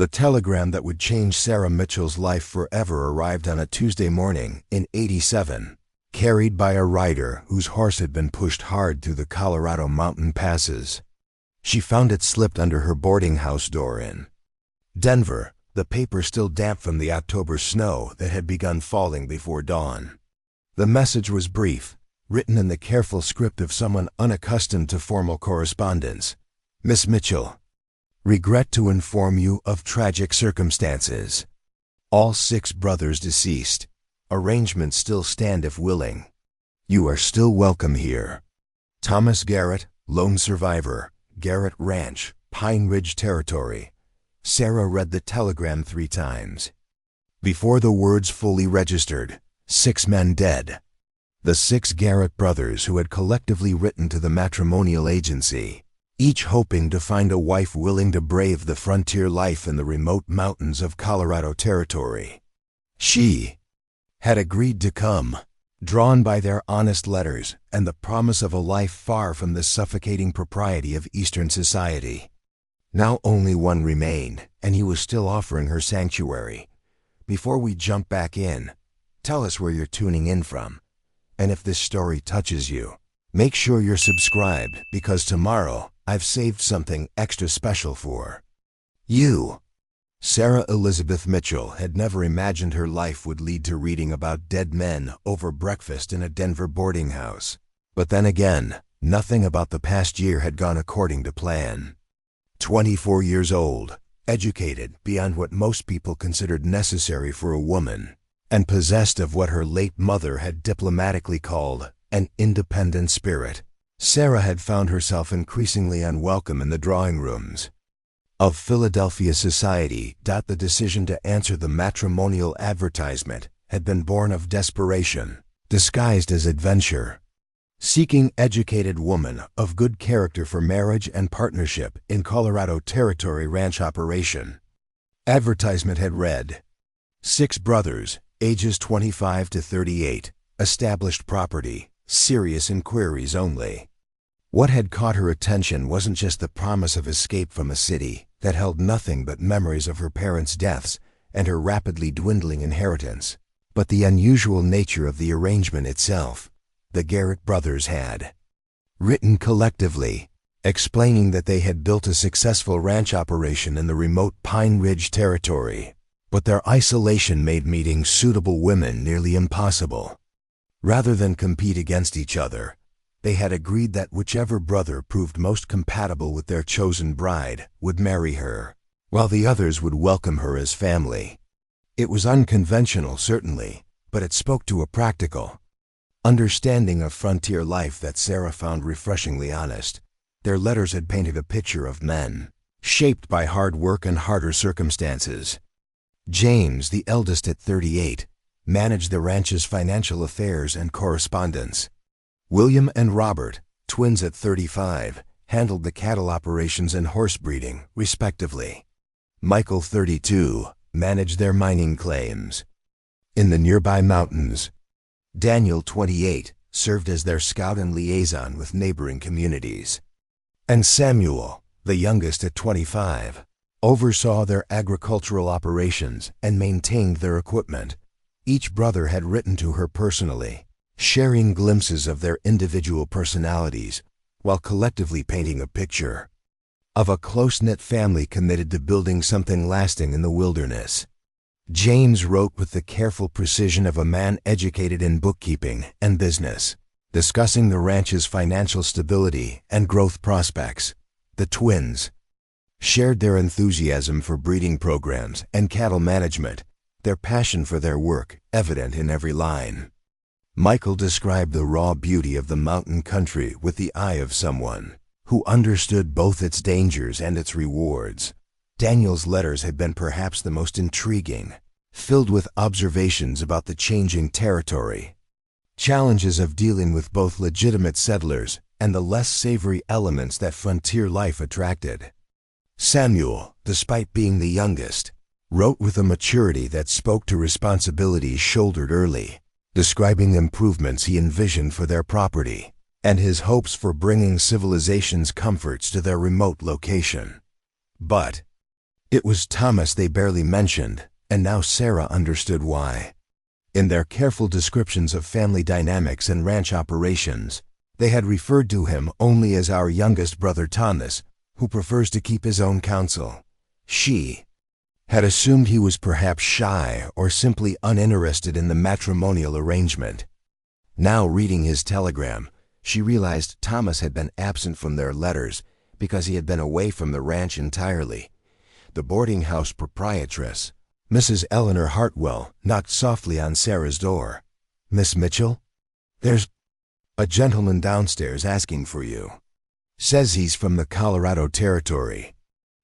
The telegram that would change Sarah Mitchell's life forever arrived on a Tuesday morning in '87, carried by a rider whose horse had been pushed hard through the Colorado mountain passes. She found it slipped under her boarding house door in Denver, the paper still damp from the October snow that had begun falling before dawn. The message was brief, written in the careful script of someone unaccustomed to formal correspondence. Miss Mitchell, regret to inform you of tragic circumstances. All 6 brothers deceased. Arrangements still stand if willing. You are still welcome here. Thomas Garrett, lone survivor, Garrett Ranch, Pine Ridge Territory. Sarah read the telegram 3 times. Before the words fully registered, 6 men dead. The 6 Garrett brothers who had collectively written to the matrimonial agency, each hoping to find a wife willing to brave the frontier life in the remote mountains of Colorado Territory. She had agreed to come, drawn by their honest letters and the promise of a life far from the suffocating propriety of Eastern society. Now only one remained, and he was still offering her sanctuary. Before we jump back in, tell us where you're tuning in from. And if this story touches you, make sure you're subscribed, because tomorrow I've saved something extra special for you. Sarah Elizabeth Mitchell had never imagined her life would lead to reading about dead men over breakfast in a Denver boarding house. But then again, nothing about the past year had gone according to plan. 24 years old, educated beyond what most people considered necessary for a woman, and possessed of what her late mother had diplomatically called an independent spirit, Sarah had found herself increasingly unwelcome in the drawing rooms of Philadelphia society. The decision to answer the matrimonial advertisement had been born of desperation, disguised as adventure. Seeking educated woman of good character for marriage and partnership in Colorado Territory ranch operation. Advertisement had read, 6 brothers, ages 25 to 38, established property, serious inquiries only. What had caught her attention wasn't just the promise of escape from a city that held nothing but memories of her parents' deaths and her rapidly dwindling inheritance, but the unusual nature of the arrangement itself. The Garrett brothers had written collectively, explaining that they had built a successful ranch operation in the remote Pine Ridge Territory, but their isolation made meeting suitable women nearly impossible. Rather than compete against each other, they had agreed that whichever brother proved most compatible with their chosen bride would marry her, while the others would welcome her as family. It was unconventional, certainly, but it spoke to a practical understanding of frontier life that Sarah found refreshingly honest. Their letters had painted a picture of men, shaped by hard work and harder circumstances. James, the eldest at 38, managed the ranch's financial affairs and correspondence. William and Robert, twins at 35, handled the cattle operations and horse breeding, respectively. Michael, 32, managed their mining claims in the nearby mountains. Daniel, 28, served as their scout and liaison with neighboring communities. And Samuel, the youngest at 25, oversaw their agricultural operations and maintained their equipment. Each brother had written to her personally, sharing glimpses of their individual personalities, while collectively painting a picture of a close-knit family committed to building something lasting in the wilderness. James wrote with the careful precision of a man educated in bookkeeping and business, discussing the ranch's financial stability and growth prospects. The twins shared their enthusiasm for breeding programs and cattle management, their passion for their work evident in every line. Michael described the raw beauty of the mountain country with the eye of someone who understood both its dangers and its rewards. Daniel's letters had been perhaps the most intriguing, filled with observations about the changing territory, challenges of dealing with both legitimate settlers and the less savory elements that frontier life attracted. Samuel, despite being the youngest, wrote with a maturity that spoke to responsibilities shouldered early, describing improvements he envisioned for their property and his hopes for bringing civilization's comforts to their remote location. But It was Thomas they barely mentioned, and now Sarah understood why. In their careful descriptions of family dynamics and ranch operations, they had referred to him only as our youngest brother Thomas, who prefers to keep his own counsel. She had assumed he was perhaps shy or simply uninterested in the matrimonial arrangement. Now, reading his telegram, she realized Thomas had been absent from their letters because he had been away from the ranch entirely. The boarding house proprietress, Mrs. Eleanor Hartwell, knocked softly on Sarah's door. "Miss Mitchell? There's a gentleman downstairs asking for you. Says he's from the Colorado Territory."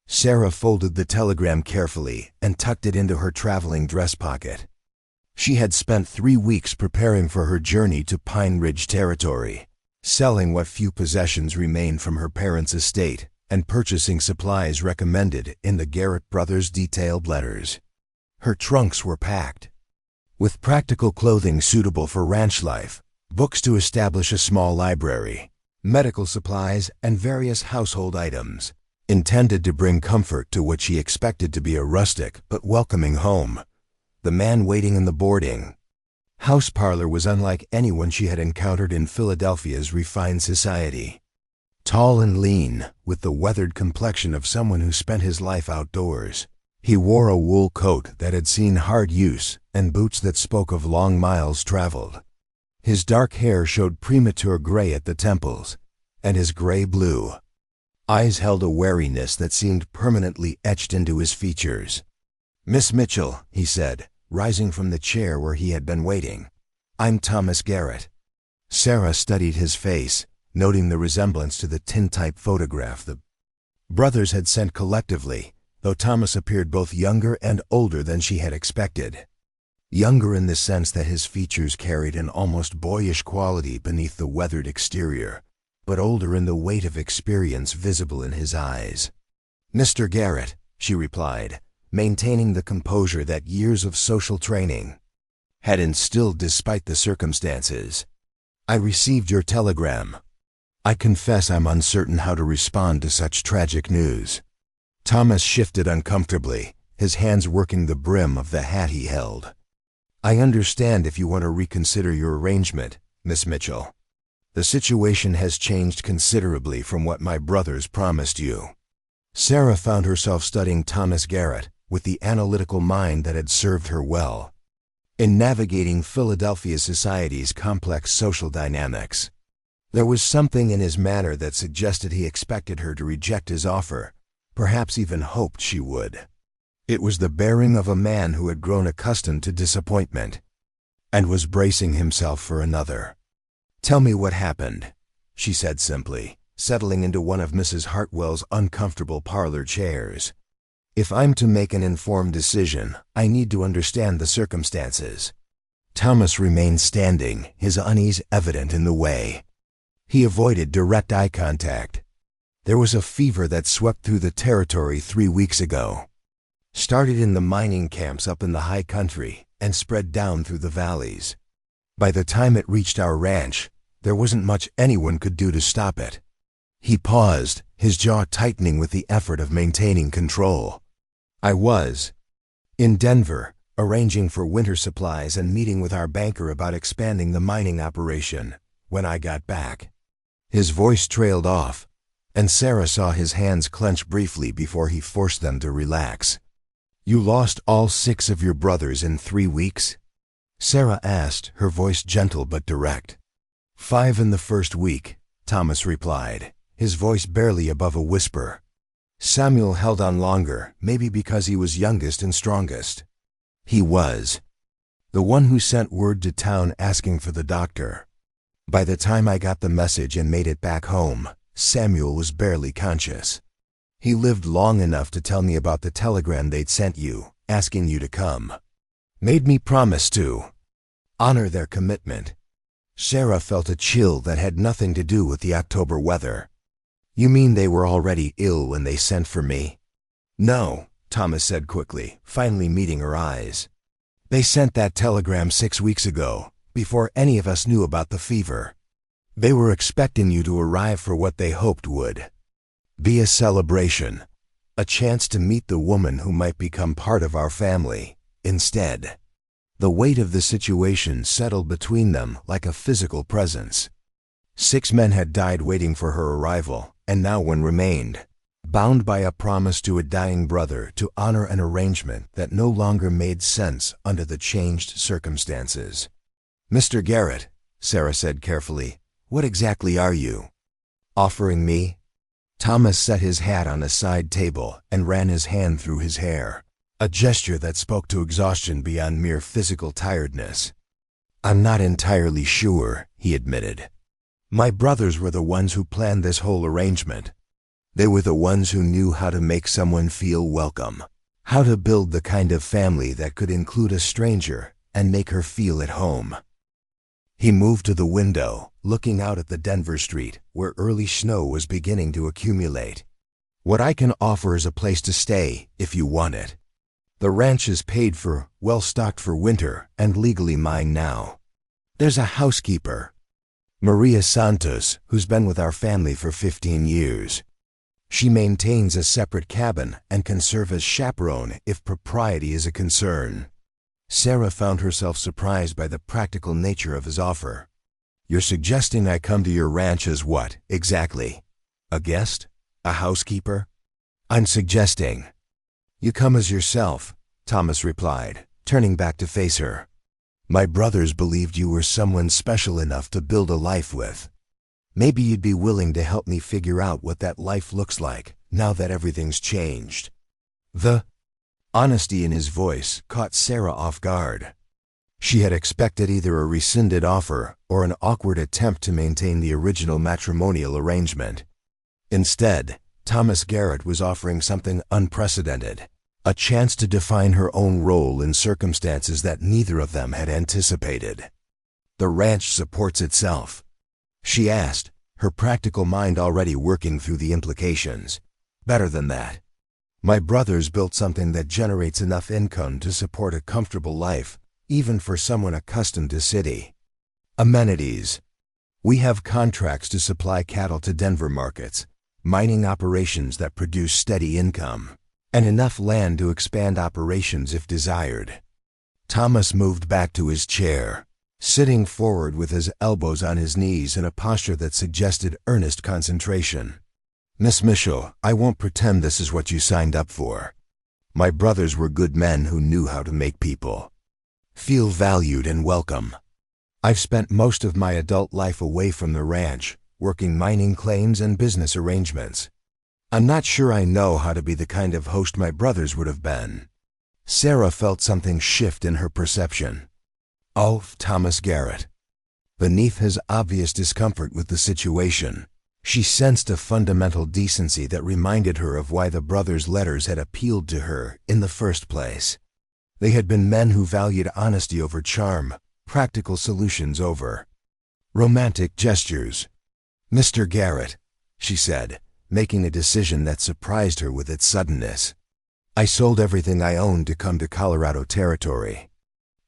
Sarah folded the telegram carefully and tucked it into her traveling dress pocket. She had spent 3 weeks preparing for her journey to Pine Ridge Territory, selling what few possessions remained from her parents' estate and purchasing supplies recommended in the Garrett brothers' detailed letters. Her trunks were packed with practical clothing suitable for ranch life, books to establish a small library, medical supplies, and various household items, intended to bring comfort to what she expected to be a rustic but welcoming home. The man waiting in the boarding house parlor was unlike anyone she had encountered in Philadelphia's refined society. Tall and lean, with the weathered complexion of someone who spent his life outdoors, he wore a wool coat that had seen hard use and boots that spoke of long miles traveled. His dark hair showed premature gray at the temples, and his gray-blue eyes held a wariness that seemed permanently etched into his features. "Miss Mitchell," he said, rising from the chair where he had been waiting. "I'm Thomas Garrett." Sarah studied his face, noting the resemblance to the tintype photograph the brothers had sent collectively, though Thomas appeared both younger and older than she had expected. Younger in the sense that his features carried an almost boyish quality beneath the weathered exterior, but older in the weight of experience visible in his eyes. "Mr. Garrett," she replied, maintaining the composure that years of social training had instilled despite the circumstances. "I received your telegram. I confess I'm uncertain how to respond to such tragic news." Thomas shifted uncomfortably, his hands working the brim of the hat he held. "I understand if you want to reconsider your arrangement, Miss Mitchell. The situation has changed considerably from what my brothers promised you." Sarah found herself studying Thomas Garrett with the analytical mind that had served her well in navigating Philadelphia society's complex social dynamics. There was something in his manner that suggested he expected her to reject his offer, perhaps even hoped she would. It was the bearing of a man who had grown accustomed to disappointment and was bracing himself for another. "Tell me what happened," she said simply, settling into one of Mrs. Hartwell's uncomfortable parlor chairs. "If I'm to make an informed decision, I need to understand the circumstances." Thomas remained standing, his unease evident in the way. He avoided direct eye contact. There was a fever that swept through the territory 3 weeks ago. Started in the mining camps up in the high country and spread down through the valleys. By the time it reached our ranch, there wasn't much anyone could do to stop it. He paused, his jaw tightening with the effort of maintaining control. "I was in Denver, arranging for winter supplies and meeting with our banker about expanding the mining operation when I got back." His voice trailed off, and Sarah saw his hands clench briefly before he forced them to relax. "You lost all 6 of your brothers in 3 weeks?" Sarah asked, her voice gentle but direct. "5 in the first week," Thomas replied, his voice barely above a whisper. "Samuel held on longer, maybe because he was youngest and strongest." He was the one who sent word to town asking for the doctor. "By the time I got the message and made it back home, Samuel was barely conscious. He lived long enough to tell me about the telegram they'd sent you, asking you to come. Made me promise to honor their commitment." Sarah felt a chill that had nothing to do with the October weather. "You mean they were already ill when they sent for me?" "No," Thomas said quickly, finally meeting her eyes. "They sent that telegram 6 weeks ago, before any of us knew about the fever. They were expecting you to arrive for what they hoped would be a celebration, A chance to meet the woman who might become part of our family. Instead, the weight of the situation settled between them like a physical presence. 6 men had died waiting for her arrival, and now one remained, bound by a promise to a dying brother to honor an arrangement that no longer made sense under the changed circumstances. "Mr. Garrett," Sarah said carefully, "what exactly are you offering me?" Thomas set his hat on a side table and ran his hand through his hair, a gesture that spoke to exhaustion beyond mere physical tiredness. "I'm not entirely sure," he admitted. "My brothers were the ones who planned this whole arrangement. They were the ones who knew how to make someone feel welcome, how to build the kind of family that could include a stranger and make her feel at home." He moved to the window, looking out at the Denver street, where early snow was beginning to accumulate. "What I can offer is a place to stay, if you want it. The ranch is paid for, well-stocked for winter, and legally mine now. There's a housekeeper, Maria Santos, who's been with our family for 15 years. She maintains a separate cabin and can serve as chaperone if propriety is a concern." Sarah found herself surprised by the practical nature of his offer. "You're suggesting I come to your ranch as what, exactly? A guest? A housekeeper?" "I'm suggesting you come as yourself," Thomas replied, turning back to face her. "My brothers believed you were someone special enough to build a life with. Maybe you'd be willing to help me figure out what that life looks like now that everything's changed." The honesty in his voice caught Sarah off guard. She had expected either a rescinded offer or an awkward attempt to maintain the original matrimonial arrangement. Instead, Thomas Garrett was offering something unprecedented, a chance to define her own role in circumstances that neither of them had anticipated. "The ranch supports itself?" she asked, her practical mind already working through the implications. "Better than that. My brothers built something that generates enough income to support a comfortable life, even for someone accustomed to city amenities. We have contracts to supply cattle to Denver markets, mining operations that produce steady income, and enough land to expand operations if desired." Thomas moved back to his chair, sitting forward with his elbows on his knees in a posture that suggested earnest concentration. "Miss Mitchell, I won't pretend this is what you signed up for. My brothers were good men who knew how to make people feel valued and welcome. I've spent most of my adult life away from the ranch, working mining claims and business arrangements. I'm not sure I know how to be the kind of host my brothers would have been." Sarah felt something shift in her perception. Oh, Thomas Garrett. Beneath his obvious discomfort with the situation, she sensed a fundamental decency that reminded her of why the brothers' letters had appealed to her in the first place. They had been men who valued honesty over charm, practical solutions over romantic gestures. "Mr. Garrett," she said, making a decision that surprised her with its suddenness. "I sold everything I owned to come to Colorado territory.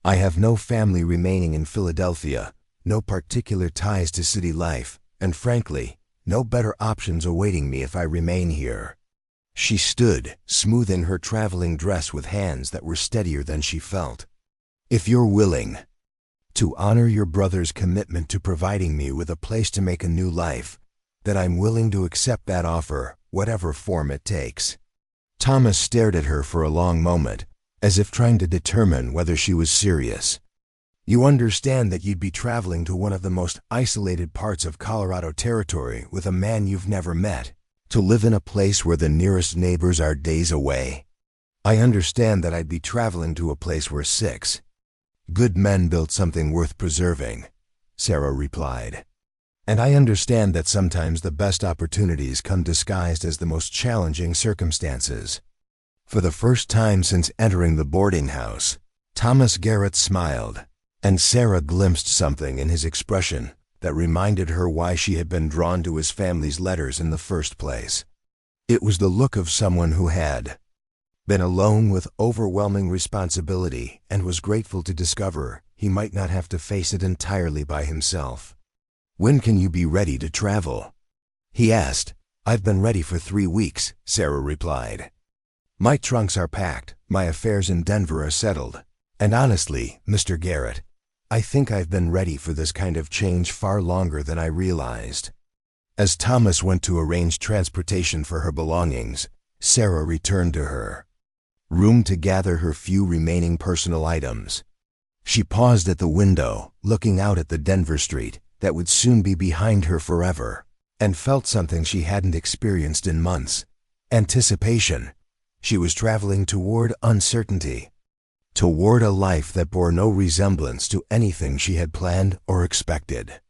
I have no family remaining in Philadelphia, no particular ties to city life, and frankly, no better options awaiting me if I remain here." She stood, smoothing her traveling dress with hands that were steadier than she felt. "If you're willing to honor your brother's commitment to providing me with a place to make a new life, then I'm willing to accept that offer, whatever form it takes." Thomas stared at her for a long moment, as if trying to determine whether she was serious. "You understand that you'd be traveling to one of the most isolated parts of Colorado territory with a man you've never met, to live in a place where the nearest neighbors are days away. I understand that I'd be traveling to a place where 6 good men built something worth preserving," Sarah replied. "And I understand that sometimes the best opportunities come disguised as the most challenging circumstances." For the first time since entering the boarding house, Thomas Garrett smiled, and Sarah glimpsed something in his expression that reminded her why she had been drawn to his family's letters in the first place. It was the look of someone who had been alone with overwhelming responsibility and was grateful to discover he might not have to face it entirely by himself. "When can you be ready to travel?" he asked. "I've been ready for 3 weeks," Sarah replied. My trunks are packed, my affairs in Denver are settled. And honestly, Mr. Garrett, I think I've been ready for this kind of change far longer than I realized. As Thomas went to arrange transportation for her belongings, Sarah returned to her room to gather her few remaining personal items. She paused at the window, looking out at the Denver street that would soon be behind her forever, and felt something she hadn't experienced in months: anticipation. She was traveling toward uncertainty, toward a life that bore no resemblance to anything she had planned or expected.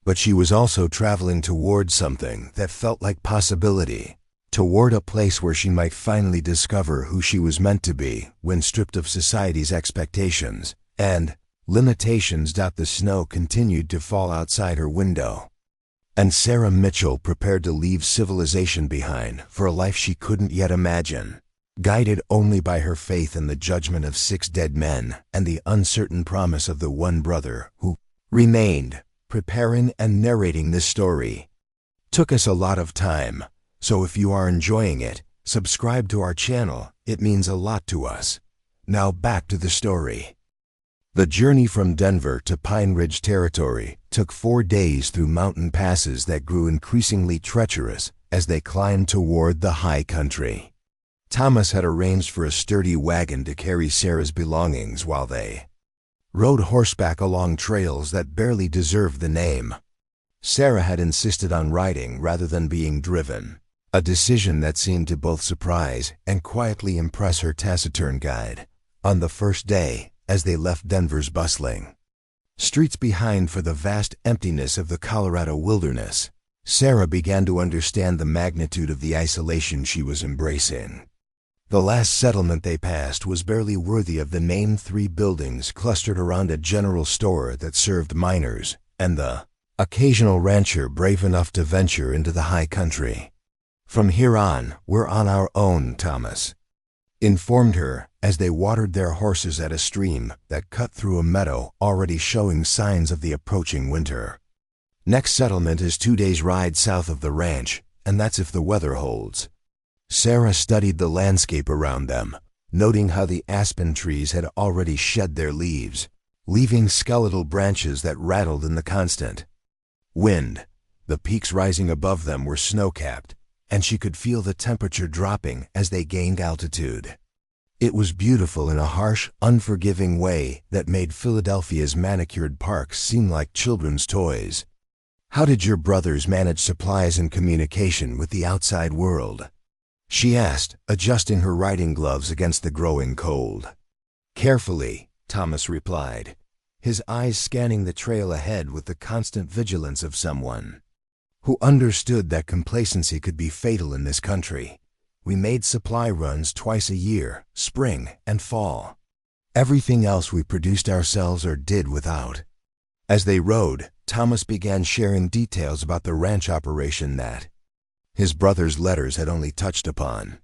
But she was also traveling toward something that felt like possibility, toward a place where she might finally discover who she was meant to be when stripped of society's expectations and limitations. The snow continued to fall outside her window, and Sarah Mitchell prepared to leave civilization behind for a life she couldn't yet imagine, guided only by her faith in the judgment of 6 dead men and the uncertain promise of the one brother who remained. Preparing and narrating this story took us a lot of time, so if you are enjoying it, subscribe to our channel. It means a lot to us. Now back to the story. The journey from Denver to Pine Ridge Territory took 4 days through mountain passes that grew increasingly treacherous as they climbed toward the high country. Thomas had arranged for a sturdy wagon to carry Sarah's belongings while they rode horseback along trails that barely deserved the name. Sarah had insisted on riding rather than being driven, a decision that seemed to both surprise and quietly impress her taciturn guide. On the first day, as they left Denver's bustling streets behind for the vast emptiness of the Colorado wilderness, Sarah began to understand the magnitude of the isolation she was embracing. The last settlement they passed was barely worthy of the name. 3 buildings clustered around a general store that served miners and the occasional rancher brave enough to venture into the high country. From here on, we're on our own, Thomas informed her as they watered their horses at a stream that cut through a meadow already showing signs of the approaching winter. Next settlement is 2 days' ride south of the ranch, and that's if the weather holds. Sarah studied the landscape around them, noting how the aspen trees had already shed their leaves, leaving skeletal branches that rattled in the constant wind. The peaks rising above them were snow-capped, and she could feel the temperature dropping as they gained altitude. It was beautiful in a harsh, unforgiving way that made Philadelphia's manicured parks seem like children's toys. How did your brothers manage supplies and communication with the outside world? She asked, adjusting her riding gloves against the growing cold. Carefully, Thomas replied, his eyes scanning the trail ahead with the constant vigilance of someone who understood that complacency could be fatal in this country. We made supply runs twice a year, spring and fall. Everything else we produced ourselves or did without. As they rode, Thomas began sharing details about the ranch operation that his brother's letters had only touched upon.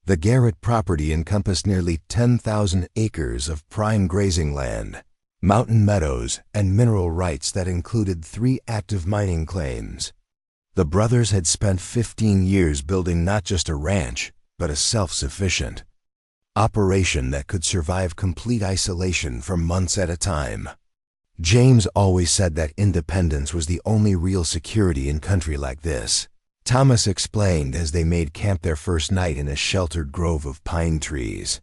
The Garrett property encompassed nearly 10,000 acres of prime grazing land, mountain meadows, and mineral rights that included 3 active mining claims. The brothers had spent 15 years building not just a ranch, but a self-sufficient operation that could survive complete isolation for months at a time. James always said that independence was the only real security in country like this, Thomas explained as they made camp their first night in a sheltered grove of pine trees.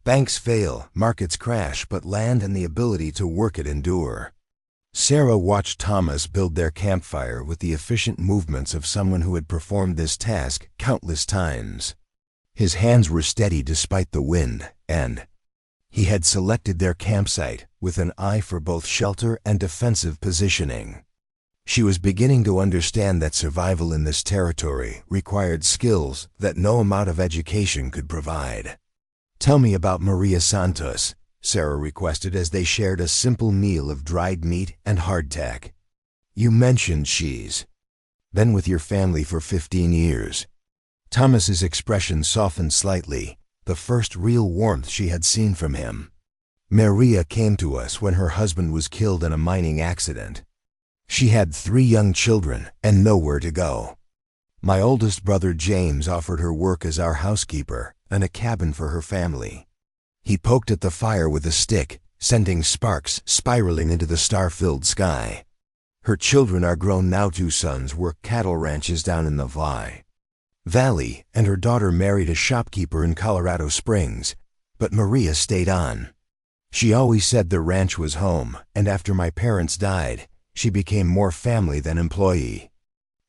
Banks fail, markets crash, but land and the ability to work it endure. Sarah watched Thomas build their campfire with the efficient movements of someone who had performed this task countless times. His hands were steady despite the wind, and he had selected their campsite with an eye for both shelter and defensive positioning. She was beginning to understand that survival in this territory required skills that no amount of education could provide. "Tell me about Maria Santos," Sarah requested as they shared a simple meal of dried meat and hardtack. "You mentioned she's been with your family for 15 years. Thomas's expression softened slightly, the first real warmth she had seen from him. "Maria came to us when her husband was killed in a mining accident. She had 3 young children and nowhere to go. My oldest brother James offered her work as our housekeeper, and a cabin for her family. He poked at the fire with a stick, sending sparks spiraling into the star-filled sky. Her children are grown now. 2 sons work cattle ranches down in the Valley, and her daughter married a shopkeeper in Colorado Springs, but Maria stayed on. She always said the ranch was home, and after my parents died, she became more family than employee.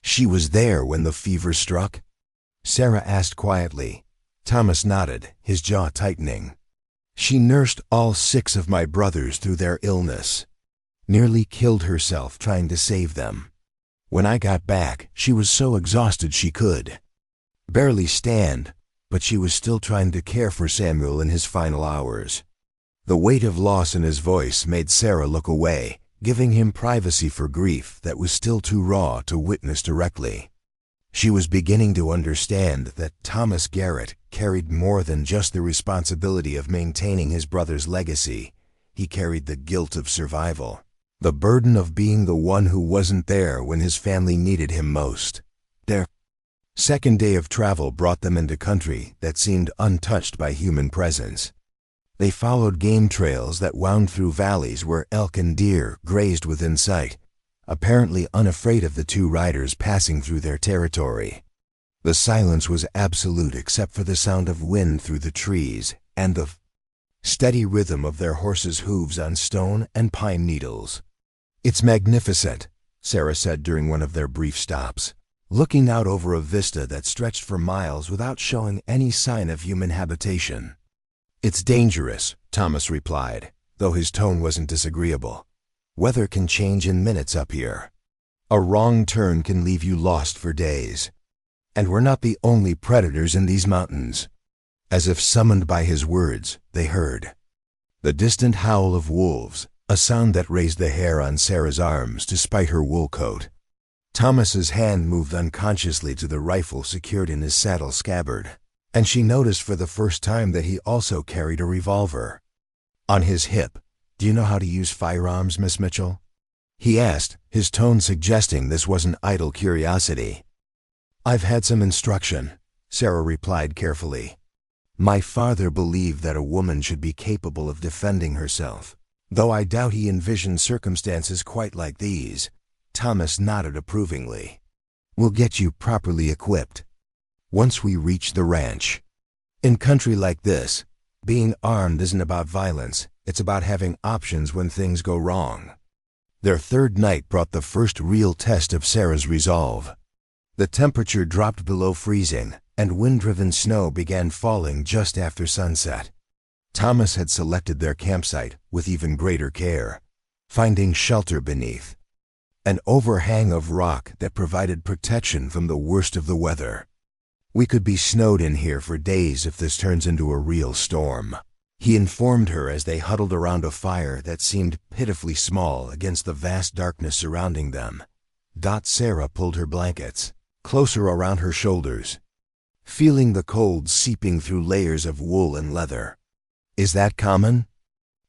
She was there when the fever struck? Sarah asked quietly. Thomas nodded, his jaw tightening. She nursed all 6 of my brothers through their illness. Nearly killed herself trying to save them. When I got back, she was so exhausted she could barely stand, but she was still trying to care for Samuel in his final hours. The weight of loss in his voice made Sarah look away, giving him privacy for grief that was still too raw to witness directly. She was beginning to understand that Thomas Garrett carried more than just the responsibility of maintaining his brother's legacy. He carried the guilt of survival, the burden of being the one who wasn't there when his family needed him most. Their second day of travel brought them into country that seemed untouched by human presence. They followed game trails that wound through valleys where elk and deer grazed within sight, apparently unafraid of the 2 riders passing through their territory. The silence was absolute except for the sound of wind through the trees and the steady rhythm of their horses' hooves on stone and pine needles. "It's magnificent," Sarah said during one of their brief stops, looking out over a vista that stretched for miles without showing any sign of human habitation. "It's dangerous," Thomas replied, though his tone wasn't disagreeable. "Weather can change in minutes up here. A wrong turn can leave you lost for days. And we're not the only predators in these mountains." As if summoned by his words, they heard the distant howl of wolves, a sound that raised the hair on Sarah's arms despite her wool coat. Thomas's hand moved unconsciously to the rifle secured in his saddle scabbard, and she noticed for the first time that he also carried a revolver on his hip. "Do you know how to use firearms, Miss Mitchell?" he asked, his tone suggesting this wasn't idle curiosity. "I've had some instruction," Sarah replied carefully. "My father believed that a woman should be capable of defending herself, though I doubt he envisioned circumstances quite like these." Thomas nodded approvingly. "We'll get you properly equipped once we reach the ranch. In country like this, being armed isn't about violence, it's about having options when things go wrong." Their third night brought the first real test of Sarah's resolve. The temperature dropped below freezing, and wind-driven snow began falling just after sunset. Thomas had selected their campsite with even greater care, finding shelter beneath an overhang of rock that provided protection from the worst of the weather. "We could be snowed in here for days if this turns into a real storm," he informed her as they huddled around a fire that seemed pitifully small against the vast darkness surrounding them. Sarah pulled her blankets closer around her shoulders, feeling the cold seeping through layers of wool and leather. "Is that common?"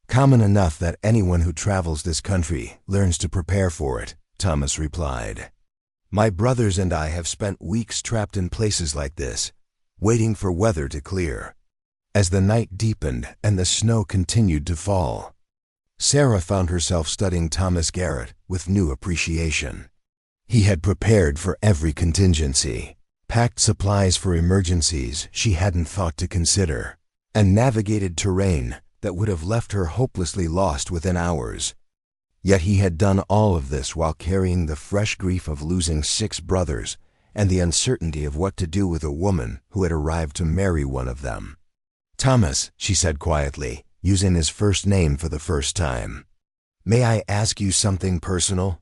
"Common enough that anyone who travels this country learns to prepare for it," Thomas replied. "My brothers and I have spent weeks trapped in places like this, waiting for weather to clear." As the night deepened and the snow continued to fall, Sarah found herself studying Thomas Garrett with new appreciation. He had prepared for every contingency, packed supplies for emergencies she hadn't thought to consider, and navigated terrain that would have left her hopelessly lost within hours. Yet he had done all of this while carrying the fresh grief of losing 6 brothers and the uncertainty of what to do with a woman who had arrived to marry one of them. "Thomas," she said quietly, using his first name for the first time, "may I ask you something personal?"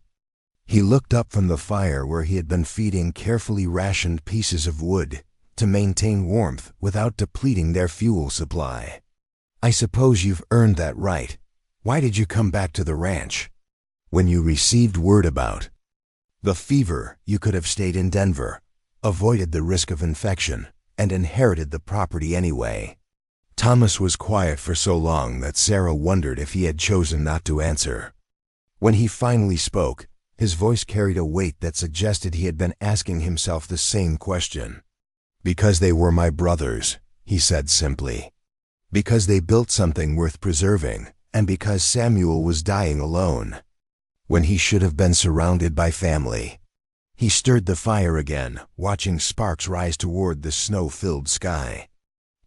He looked up from the fire where he had been feeding carefully rationed pieces of wood to maintain warmth without depleting their fuel supply. "I suppose you've earned that right. Why did you come back to the ranch? When you received word about the fever, you could have stayed in Denver, avoided the risk of infection, and inherited the property anyway." Thomas was quiet for so long that Sarah wondered if he had chosen not to answer. When he finally spoke, his voice carried a weight that suggested he had been asking himself the same question. "Because they were my brothers," he said simply. Because they built something worth preserving, and because Samuel was dying alone, when he should have been surrounded by family. He stirred the fire again, watching sparks rise toward the snow-filled sky.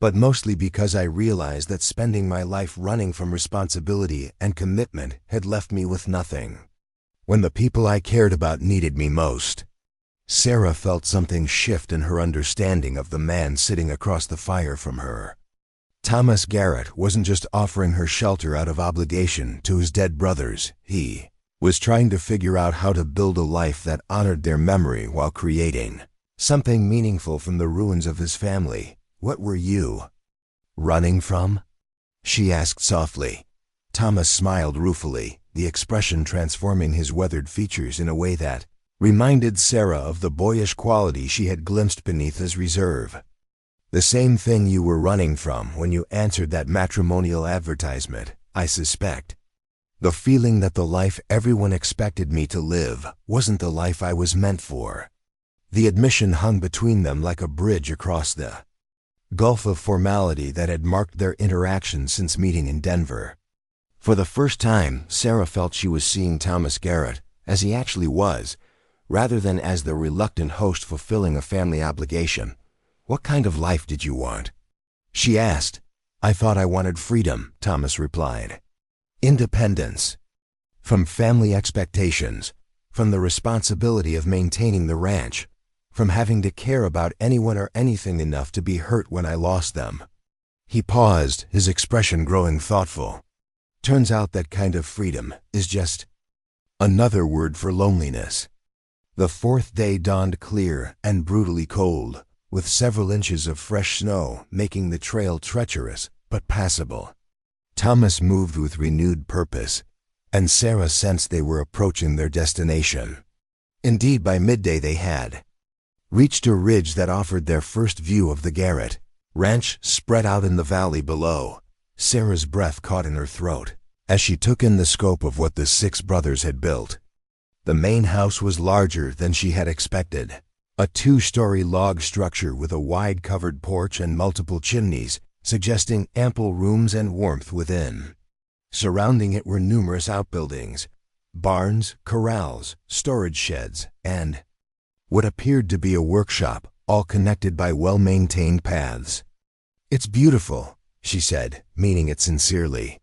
But mostly because I realized that spending my life running from responsibility and commitment had left me with nothing. When the people I cared about needed me most. Sarah felt something shift in her understanding of the man sitting across the fire from her. Thomas Garrett wasn't just offering her shelter out of obligation to his dead brothers. He was trying to figure out how to build a life that honored their memory while creating something meaningful from the ruins of his family. What were you running from? She asked softly. Thomas smiled ruefully, the expression transforming his weathered features in a way that reminded Sarah of the boyish quality she had glimpsed beneath his reserve. The same thing you were running from when you answered that matrimonial advertisement, I suspect. The feeling that the life everyone expected me to live wasn't the life I was meant for. The admission hung between them like a bridge across the gulf of formality that had marked their interaction since meeting in Denver. For the first time, Sarah felt she was seeing Thomas Garrett as he actually was, rather than as the reluctant host fulfilling a family obligation. What kind of life did you want? She asked. I thought I wanted freedom, Thomas replied. Independence. From family expectations, from the responsibility of maintaining the ranch, from having to care about anyone or anything enough to be hurt when I lost them. He paused, his expression growing thoughtful. Turns out that kind of freedom is just another word for loneliness. The fourth day dawned clear and brutally cold, with several inches of fresh snow making the trail treacherous but passable. Thomas moved with renewed purpose, and Sarah sensed they were approaching their destination. Indeed, by midday they had reached a ridge that offered their first view of the Garrett ranch spread out in the valley below. Sarah's breath caught in her throat as she took in the scope of what the six brothers had built. The main house was larger than she had expected. A two-story log structure with a wide covered porch and multiple chimneys, suggesting ample rooms and warmth within. Surrounding it were numerous outbuildings, barns, corrals, storage sheds, and what appeared to be a workshop, all connected by well-maintained paths. It's beautiful, she said, meaning it sincerely.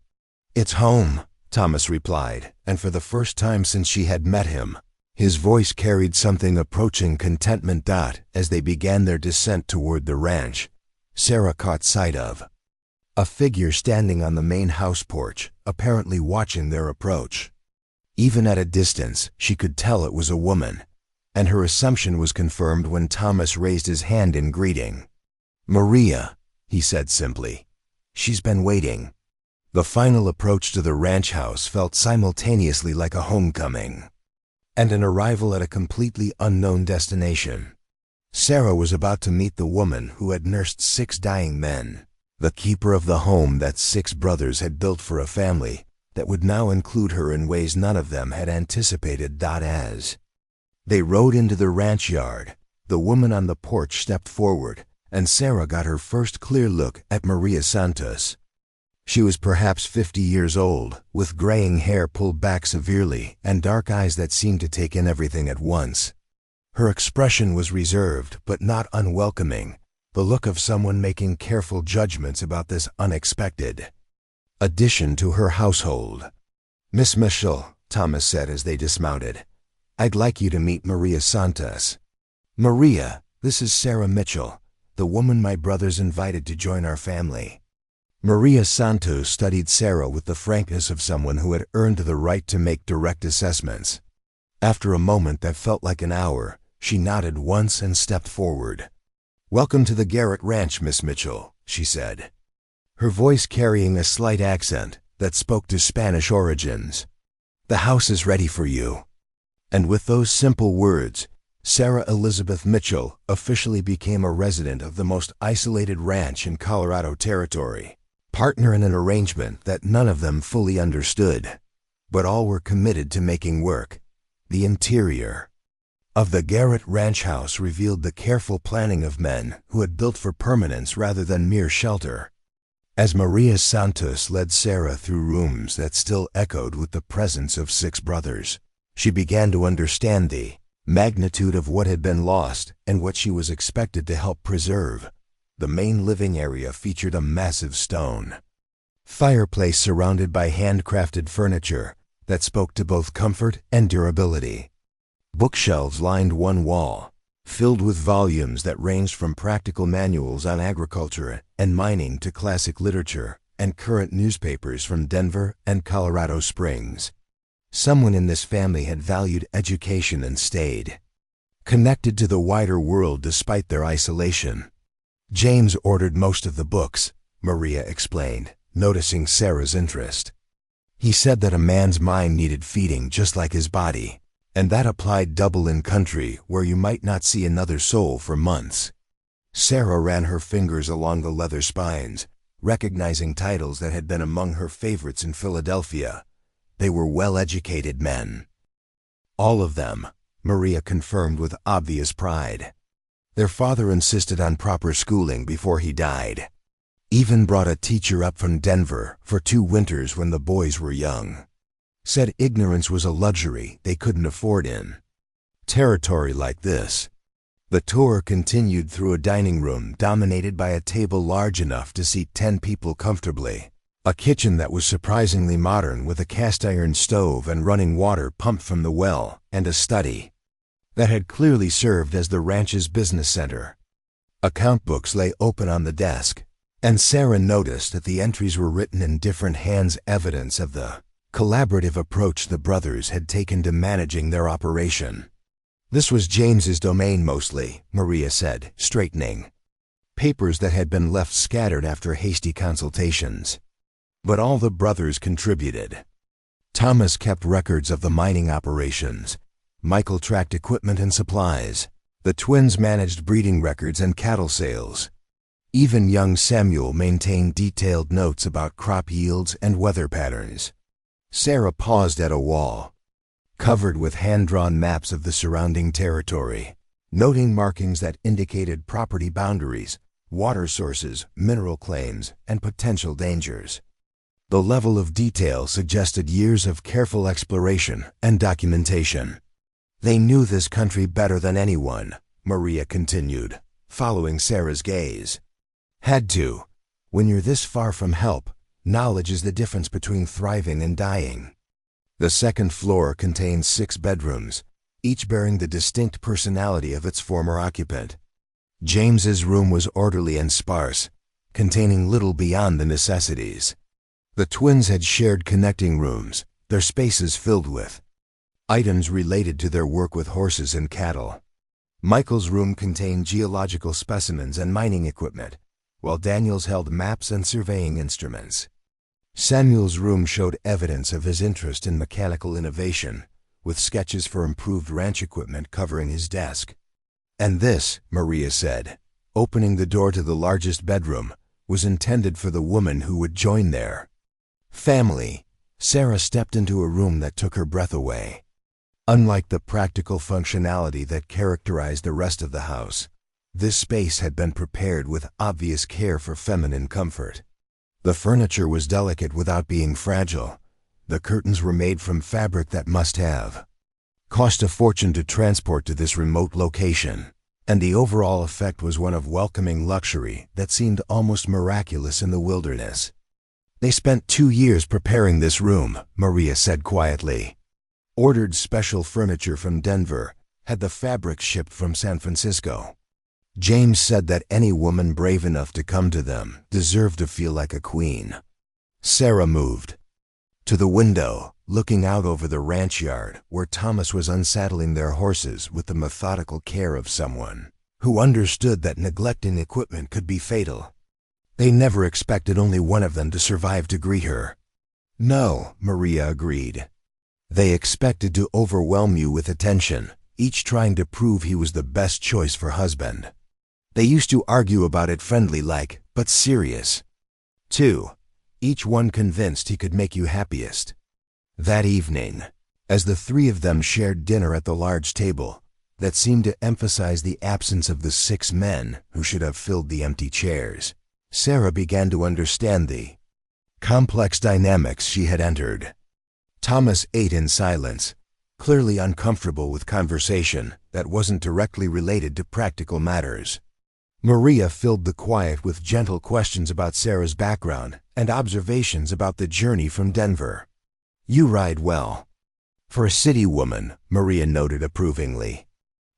It's home, Thomas replied, and for the first time since she had met him, his voice carried something approaching contentment. As they began their descent toward the ranch, Sarah caught sight of a figure standing on the main house porch, apparently watching their approach. Even at a distance, she could tell it was a woman, and her assumption was confirmed when Thomas raised his hand in greeting. Maria, he said simply. She's been waiting. The final approach to the ranch house felt simultaneously like a homecoming and an arrival at a completely unknown destination. Sarah was about to meet the woman who had nursed 6 dying men, the keeper of the home that 6 brothers had built for a family that would now include her in ways none of them had anticipated. As they rode into the ranch yard, the woman on the porch stepped forward, and Sarah got her first clear look at Maria Santos. She was perhaps 50 years old, with graying hair pulled back severely and dark eyes that seemed to take in everything at once. Her expression was reserved but not unwelcoming, the look of someone making careful judgments about this unexpected addition to her household. Miss Mitchell, Thomas said as they dismounted, I'd like you to meet Maria Santos. Maria, this is Sarah Mitchell, the woman my brothers invited to join our family. Maria Santos studied Sarah with the frankness of someone who had earned the right to make direct assessments. After a moment that felt like an hour, she nodded once and stepped forward. Welcome to the Garrett Ranch, Miss Mitchell, she said, her voice carrying a slight accent that spoke to Spanish origins. The house is ready for you. And with those simple words, Sarah Elizabeth Mitchell officially became a resident of the most isolated ranch in Colorado Territory, partner in an arrangement that none of them fully understood, but all were committed to making work. The interior. of the Garrett Ranch house revealed the careful planning of men who had built for permanence rather than mere shelter. As Maria Santos led Sarah through rooms that still echoed with the presence of 6 brothers, she began to understand the magnitude of what had been lost and what she was expected to help preserve. The main living area featured a massive stone fireplace surrounded by handcrafted furniture that spoke to both comfort and durability. Bookshelves lined one wall, filled with volumes that ranged from practical manuals on agriculture and mining to classic literature and current newspapers from Denver and Colorado Springs. Someone in this family had valued education and stayed connected to the wider world despite their isolation. James ordered most of the books, Maria explained, noticing Sarah's interest. He said that a man's mind needed feeding just like his body, and that applied double in country where you might not see another soul for months. Sarah ran her fingers along the leather spines, recognizing titles that had been among her favorites in Philadelphia. They were well-educated men. All of them, Maria confirmed with obvious pride. Their father insisted on proper schooling before he died. Even brought a teacher up from Denver for 2 winters when the boys were young. Said ignorance was a luxury they couldn't afford in territory like this. The tour continued through a dining room dominated by a table large enough to seat 10 people comfortably, a kitchen that was surprisingly modern with a cast-iron stove and running water pumped from the well, and a study that had clearly served as the ranch's business center. Account books lay open on the desk, and Sarah noticed that the entries were written in different hands, evidence of the collaborative approach the brothers had taken to managing their operation. This was James's domain mostly, Maria said, straightening papers that had been left scattered after hasty consultations. But all the brothers contributed. Thomas kept records of the mining operations. Michael tracked equipment and supplies. The twins managed breeding records and cattle sales. Even young Samuel maintained detailed notes about crop yields and weather patterns. Sarah paused at a wall covered with hand-drawn maps of the surrounding territory, noting markings that indicated property boundaries, water sources, mineral claims, and potential dangers. The level of detail suggested years of careful exploration and documentation. They knew this country better than anyone, Maria continued, following Sarah's gaze. Had to. When you're this far from help, knowledge is the difference between thriving and dying. The second floor contains 6 bedrooms, each bearing the distinct personality of its former occupant. James's room was orderly and sparse, containing little beyond the necessities. The twins had shared connecting rooms, their spaces filled with items related to their work with horses and cattle. Michael's room contained geological specimens and mining equipment, while Daniel's held maps and surveying instruments. Samuel's room showed evidence of his interest in mechanical innovation, with sketches for improved ranch equipment covering his desk. And this, Maria said, opening the door to the largest bedroom, was intended for the woman who would join their family. Sarah stepped into a room that took her breath away. Unlike the practical functionality that characterized the rest of the house, this space had been prepared with obvious care for feminine comfort. The furniture was delicate without being fragile. The curtains were made from fabric that must have cost a fortune to transport to this remote location, and the overall effect was one of welcoming luxury that seemed almost miraculous in the wilderness. They spent 2 years preparing this room, Maria said quietly. Ordered special furniture from Denver, had the fabric shipped from San Francisco. James said that any woman brave enough to come to them deserved to feel like a queen. Sarah moved to the window, looking out over the ranch yard where Thomas was unsaddling their horses with the methodical care of someone who understood that neglecting equipment could be fatal. They never expected only one of them to survive to greet her. No, Maria agreed. They expected to overwhelm you with attention, each trying to prove he was the best choice for husband. They used to argue about it friendly-like, but serious. 2. Each one convinced he could make you happiest. That evening, as the 3 of them shared dinner at the large table, that seemed to emphasize the absence of the 6 men who should have filled the empty chairs. Sarah began to understand the complex dynamics she had entered. Thomas ate in silence, clearly uncomfortable with conversation that wasn't directly related to practical matters. Maria filled the quiet with gentle questions about Sarah's background and observations about the journey from Denver. "You ride well." For a city woman, Maria noted approvingly.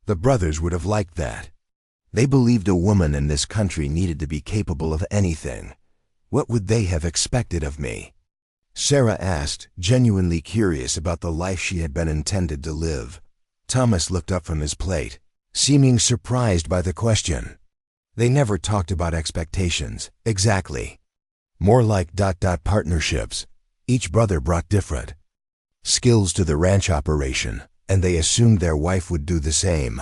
The brothers would have liked that. They believed a woman in this country needed to be capable of anything. What would they have expected of me? Sarah asked, genuinely curious about the life she had been intended to live. Thomas looked up from his plate, seeming surprised by the question. They never talked about expectations, exactly. More like partnerships. Each brother brought different skills to the ranch operation, and they assumed their wife would do the same.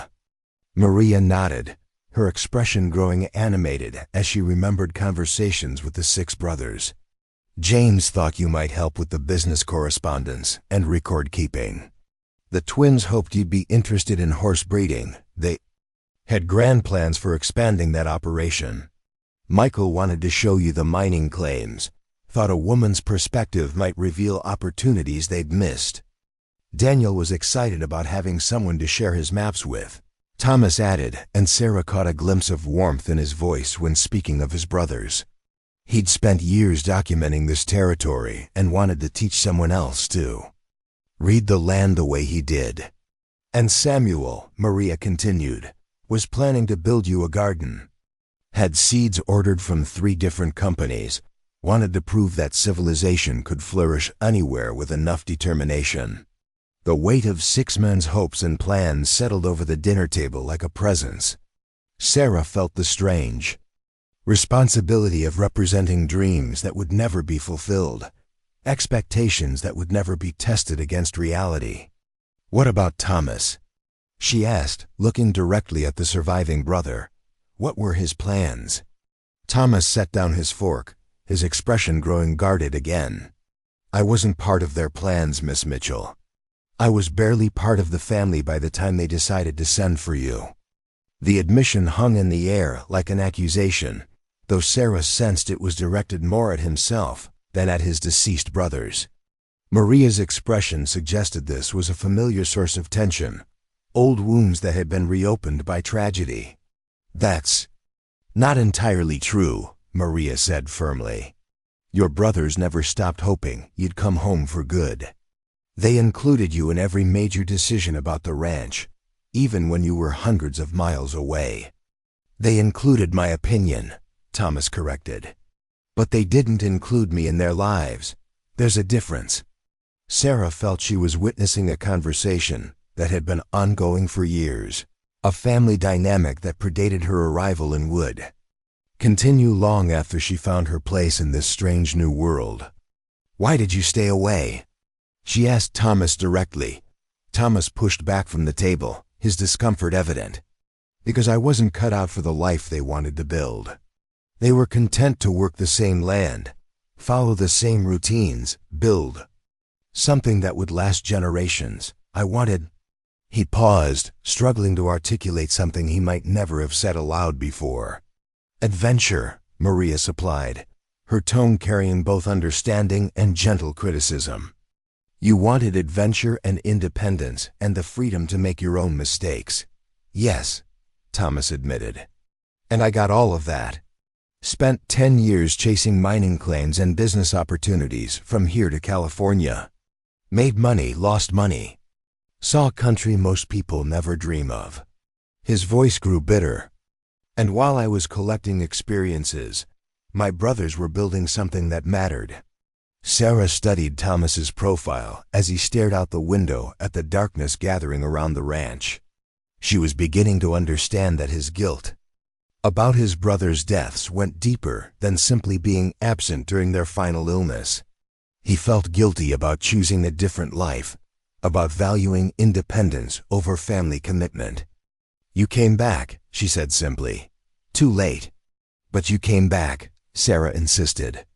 Maria nodded, her expression growing animated as she remembered conversations with the 6 brothers. "James thought you might help with the business correspondence and record keeping. The twins hoped you'd be interested in horse breeding. They had grand plans for expanding that operation. Michael wanted to show you the mining claims, thought a woman's perspective might reveal opportunities they'd missed. Daniel was excited about having someone to share his maps with," Thomas added, and Sarah caught a glimpse of warmth in his voice when speaking of his brothers. He'd spent years documenting this territory and wanted to teach someone else too. Read the land the way he did. "And Samuel," Maria continued, "was planning to build you a garden. Had seeds ordered from 3 different companies, wanted to prove that civilization could flourish anywhere with enough determination." The weight of 6 men's hopes and plans settled over the dinner table like a presence. Sarah felt the strange responsibility of representing dreams that would never be fulfilled, expectations that would never be tested against reality. "What about Thomas?" she asked, looking directly at the surviving brother. "What were his plans?" Thomas set down his fork, his expression growing guarded again. "I wasn't part of their plans, Miss Mitchell. I was barely part of the family by the time they decided to send for you." The admission hung in the air like an accusation, though Sarah sensed it was directed more at himself than at his deceased brothers. Maria's expression suggested this was a familiar source of tension, old wounds that had been reopened by tragedy. "That's not entirely true," Maria said firmly. "Your brothers never stopped hoping you'd come home for good. They included you in every major decision about the ranch, even when you were hundreds of miles away." "They included my opinion," Thomas corrected. "But they didn't include me in their lives. There's a difference." Sarah felt she was witnessing a conversation that had been ongoing for years, a family dynamic that predated her arrival and would continue long after she found her place in this strange new world. "Why did you stay away?" she asked Thomas directly. Thomas pushed back from the table, his discomfort evident. "Because I wasn't cut out for the life they wanted to build. They were content to work the same land, follow the same routines, build something that would last generations. I wanted—" He paused, struggling to articulate something he might never have said aloud before. "Adventure," Maria supplied, her tone carrying both understanding and gentle criticism. "You wanted adventure and independence and the freedom to make your own mistakes." "Yes," Thomas admitted. "And I got all of that. Spent 10 years chasing mining claims and business opportunities from here to California. Made money, lost money. Saw a country most people never dream of." His voice grew bitter. "And while I was collecting experiences, my brothers were building something that mattered." Sarah studied Thomas's profile as he stared out the window at the darkness gathering around the ranch. She was beginning to understand that his guilt about his brothers' deaths went deeper than simply being absent during their final illness. He felt guilty about choosing a different life, about valuing independence over family commitment. "You came back," she said simply. "Too late. But you came back," Sarah insisted.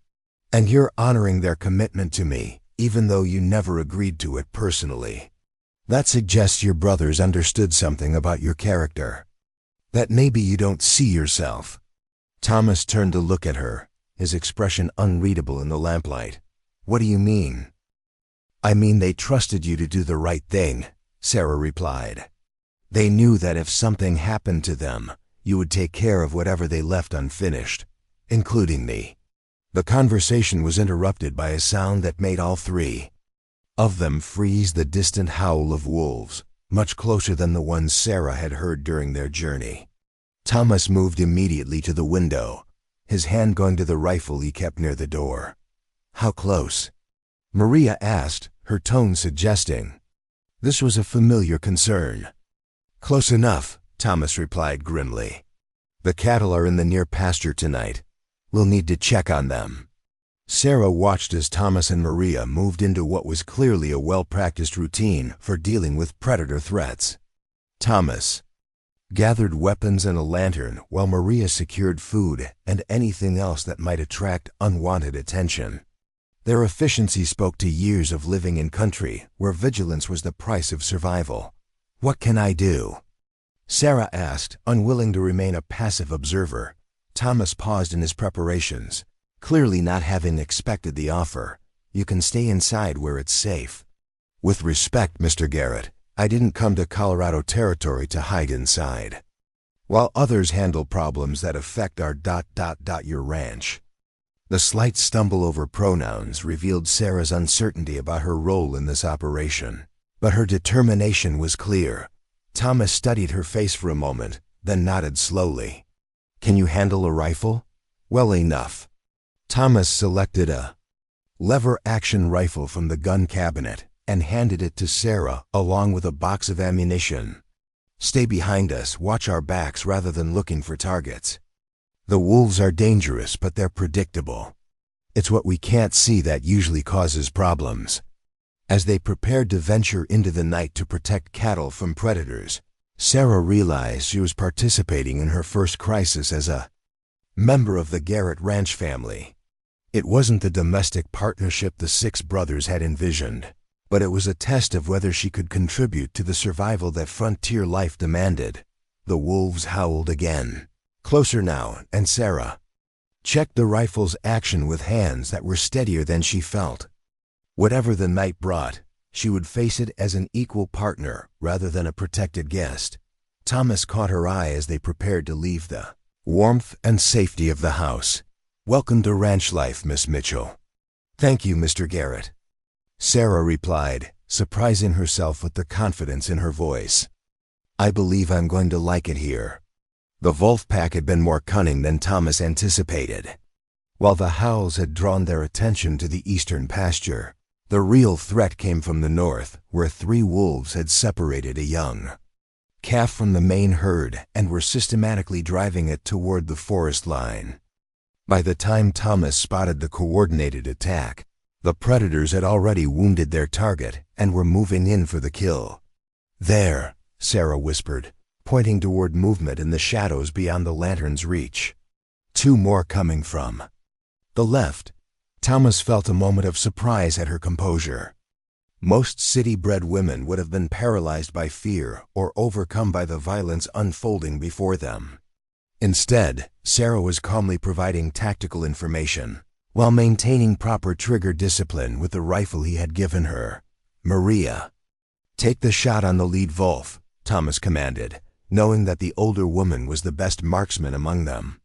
"And you're honoring their commitment to me, even though you never agreed to it personally." That suggests your brothers understood something about your character. That maybe you don't see yourself. Thomas turned to look at her, his expression unreadable in the lamplight. What do you mean? I mean they trusted you to do the right thing, Sarah replied. They knew that if something happened to them, you would take care of whatever they left unfinished, including me. The conversation was interrupted by a sound that made all three of them freeze: the distant howl of wolves, much closer than the ones Sarah had heard during their journey. Thomas moved immediately to the window, his hand going to the rifle he kept near the door. How close? Maria asked, her tone suggesting this was a familiar concern. Close enough, Thomas replied grimly. The cattle are in the near pasture tonight. We'll need to check on them. Sarah watched as Thomas and Maria moved into what was clearly a well-practiced routine for dealing with predator threats. Thomas gathered weapons and a lantern while Maria secured food and anything else that might attract unwanted attention. Their efficiency spoke to years of living in country where vigilance was the price of survival. What can I do? Sarah asked, unwilling to remain a passive observer. Thomas paused in his preparations, clearly not having expected the offer. You can stay inside where it's safe. With respect, Mr. Garrett, I didn't come to Colorado territory to hide inside. While others handle problems that affect our your ranch. The slight stumble over pronouns revealed Sarah's uncertainty about her role in this operation, but her determination was clear. Thomas studied her face for a moment, then nodded slowly. Can you handle a rifle? Well enough. Thomas selected a lever-action rifle from the gun cabinet and handed it to Sarah along with a box of ammunition. Stay behind us, watch our backs rather than looking for targets. The wolves are dangerous, but they're predictable. It's what we can't see that usually causes problems. As they prepared to venture into the night to protect cattle from predators, Sarah realized she was participating in her first crisis as a member of the Garrett ranch family. It wasn't the domestic partnership the six brothers had envisioned, but it was a test of whether she could contribute to the survival that frontier life demanded. The wolves howled again. Closer now, and Sarah checked the rifle's action with hands that were steadier than she felt. Whatever the night brought, she would face it as an equal partner rather than a protected guest. Thomas caught her eye as they prepared to leave the warmth and safety of the house. Welcome to ranch life, Miss Mitchell. Thank you, Mr. Garrett. Sarah replied, surprising herself with the confidence in her voice. I believe I'm going to like it here. The wolf pack had been more cunning than Thomas anticipated. While the howls had drawn their attention to the eastern pasture, the real threat came from the north, where 3 wolves had separated a young calf from the main herd and were systematically driving it toward the forest line. By the time Thomas spotted the coordinated attack, the predators had already wounded their target and were moving in for the kill. There, Sarah whispered, pointing toward movement in the shadows beyond the lantern's reach. 2 more coming from the left. Thomas felt a moment of surprise at her composure. Most city-bred women would have been paralyzed by fear or overcome by the violence unfolding before them. Instead, Sarah was calmly providing tactical information, while maintaining proper trigger discipline with the rifle he had given her. Maria, take the shot on the lead wolf, Thomas commanded, knowing that the older woman was the best marksman among them.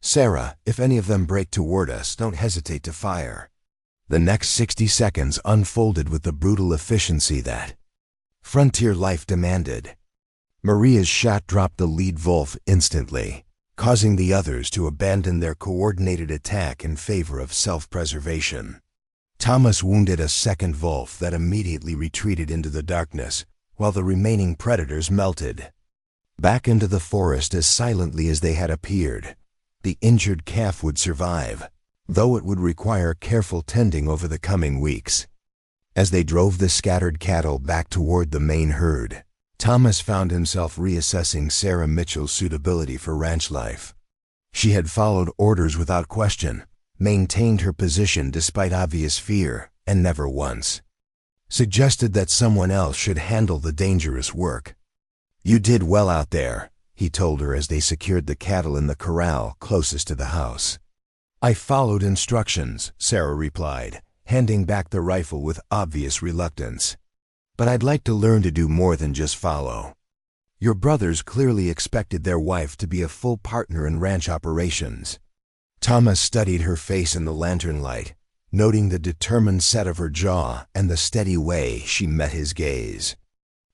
Sarah, if any of them break toward us, don't hesitate to fire. The next 60 seconds unfolded with the brutal efficiency that frontier life demanded. Maria's shot dropped the lead wolf instantly, causing the others to abandon their coordinated attack in favor of self-preservation. Thomas wounded a second wolf that immediately retreated into the darkness, while the remaining predators melted back into the forest as silently as they had appeared. The injured calf would survive, though it would require careful tending over the coming weeks. As they drove the scattered cattle back toward the main herd, Thomas found himself reassessing Sarah Mitchell's suitability for ranch life. She had followed orders without question, maintained her position despite obvious fear, and never once suggested that someone else should handle the dangerous work. "You did well out there," he told her as they secured the cattle in the corral closest to the house. "I followed instructions," Sarah replied, handing back the rifle with obvious reluctance. "But I'd like to learn to do more than just follow." Your brothers clearly expected their wife to be a full partner in ranch operations. Thomas studied her face in the lantern light, noting the determined set of her jaw and the steady way she met his gaze.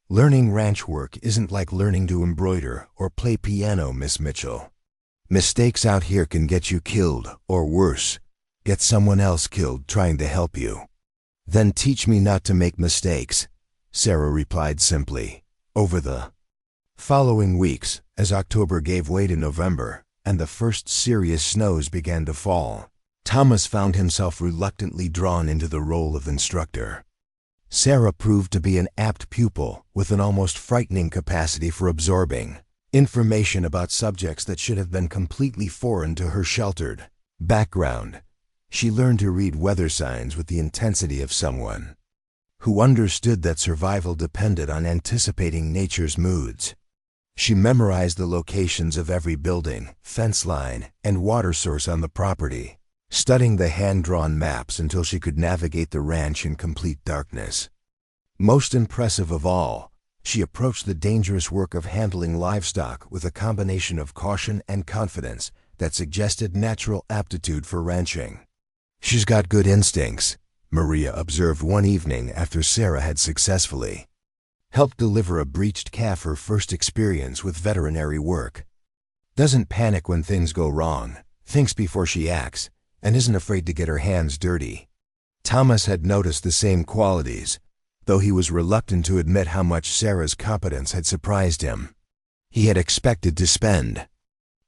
"Learning ranch work isn't like learning to embroider or play piano, Miss Mitchell. Mistakes out here can get you killed, or worse, get someone else killed trying to help you." "Then teach me not to make mistakes," Sarah replied simply. Over the following weeks, as October gave way to November and the first serious snows began to fall, Thomas found himself reluctantly drawn into the role of instructor. Sarah proved to be an apt pupil with an almost frightening capacity for absorbing information about subjects that should have been completely foreign to her sheltered background. She learned to read weather signs with the intensity of someone who understood that survival depended on anticipating nature's moods. She memorized the locations of every building, fence line, and water source on the property, studying the hand-drawn maps until she could navigate the ranch in complete darkness. Most impressive of all, she approached the dangerous work of handling livestock with a combination of caution and confidence that suggested natural aptitude for ranching. "She's got good instincts," Maria observed one evening after Sarah had successfully helped deliver a breached calf her first experience with veterinary work. "Doesn't panic when things go wrong, thinks before she acts, and isn't afraid to get her hands dirty." Thomas had noticed the same qualities, though he was reluctant to admit how much Sarah's competence had surprised him. He had expected to spend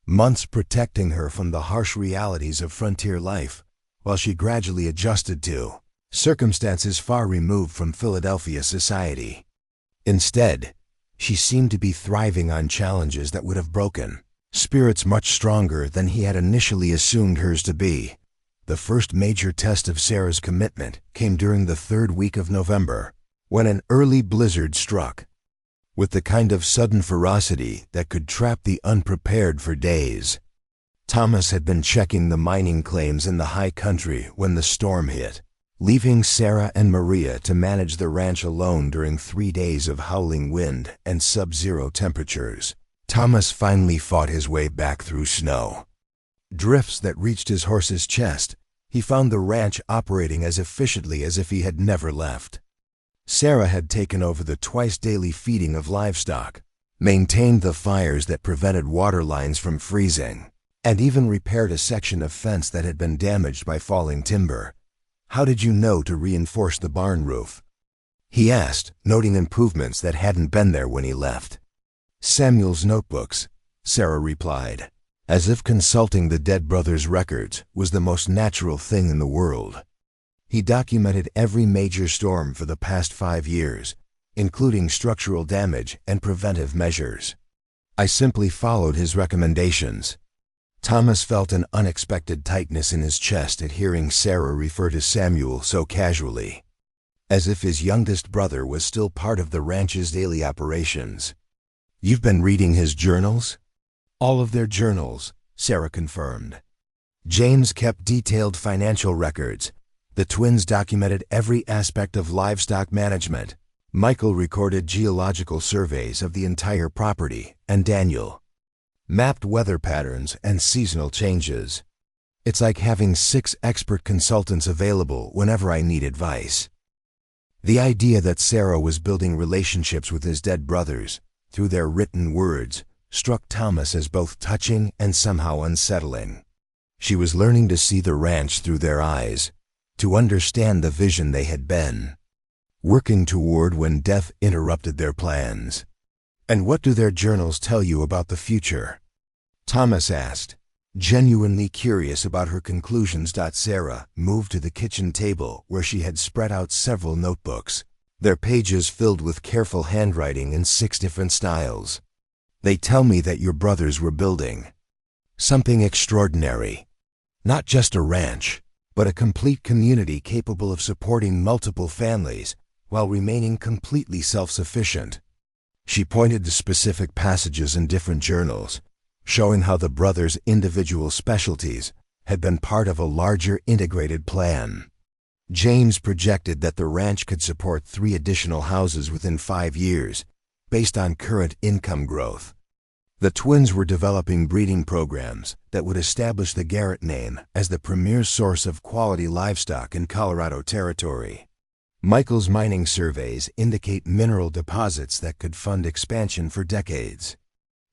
months protecting her from the harsh realities of frontier life, while she gradually adjusted to circumstances far removed from Philadelphia society. Instead, she seemed to be thriving on challenges that would have broken spirits much stronger than he had initially assumed hers to be. The first major test of Sarah's commitment came during the third week of November, when an early blizzard struck, with the kind of sudden ferocity that could trap the unprepared for days. Thomas had been checking the mining claims in the high country when the storm hit, leaving Sarah and Maria to manage the ranch alone during 3 days of howling wind and sub-zero temperatures. Thomas finally fought his way back through snow drifts that reached his horse's chest. He found the ranch operating as efficiently as if he had never left. Sarah had taken over the twice-daily feeding of livestock, maintained the fires that prevented water lines from freezing, and even repaired a section of fence that had been damaged by falling timber. "How did you know to reinforce the barn roof?" he asked, noting improvements that hadn't been there when he left. "Samuel's notebooks," Sarah replied, as if consulting the dead brother's records was the most natural thing in the world. He documented every major storm for the past 5 years, including structural damage and preventive measures. I simply followed his recommendations. Thomas felt an unexpected tightness in his chest at hearing Sarah refer to Samuel so casually, as if his youngest brother was still part of the ranch's daily operations. "You've been reading his journals?" "All of their journals," Sarah confirmed. James kept detailed financial records. The twins documented every aspect of livestock management. Michael recorded geological surveys of the entire property, and Daniel mapped weather patterns and seasonal changes. "It's like having 6 expert consultants available whenever I need advice." The idea that Sarah was building relationships with his dead brothers through their written words struck Thomas as both touching and somehow unsettling. She was learning to see the ranch through their eyes, to understand the vision they had been working toward when death interrupted their plans. "And what do their journals tell you about the future?" Thomas asked, genuinely curious about her conclusions. Sarah moved to the kitchen table where she had spread out several notebooks, their pages filled with careful handwriting in 6 different styles. "They tell me that your brothers were building something extraordinary. Not just a ranch, but a complete community capable of supporting multiple families, while remaining completely self-sufficient. She pointed to specific passages in different journals, showing how the brothers' individual specialties had been part of a larger integrated plan. James projected that the ranch could support 3 additional houses within 5 years, based on current income growth. The twins were developing breeding programs that would establish the Garrett name as the premier source of quality livestock in Colorado Territory. Michael's mining surveys indicate mineral deposits that could fund expansion for decades.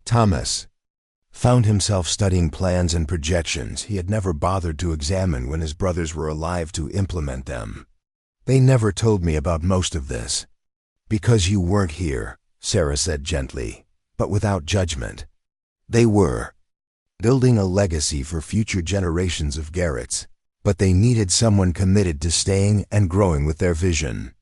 Thomas found himself studying plans and projections he had never bothered to examine when his brothers were alive to implement them. "They never told me about most of this." "Because you weren't here," Sarah said gently, but without judgment. "They were building a legacy for future generations of Garretts, but they needed someone committed to staying and growing with their vision."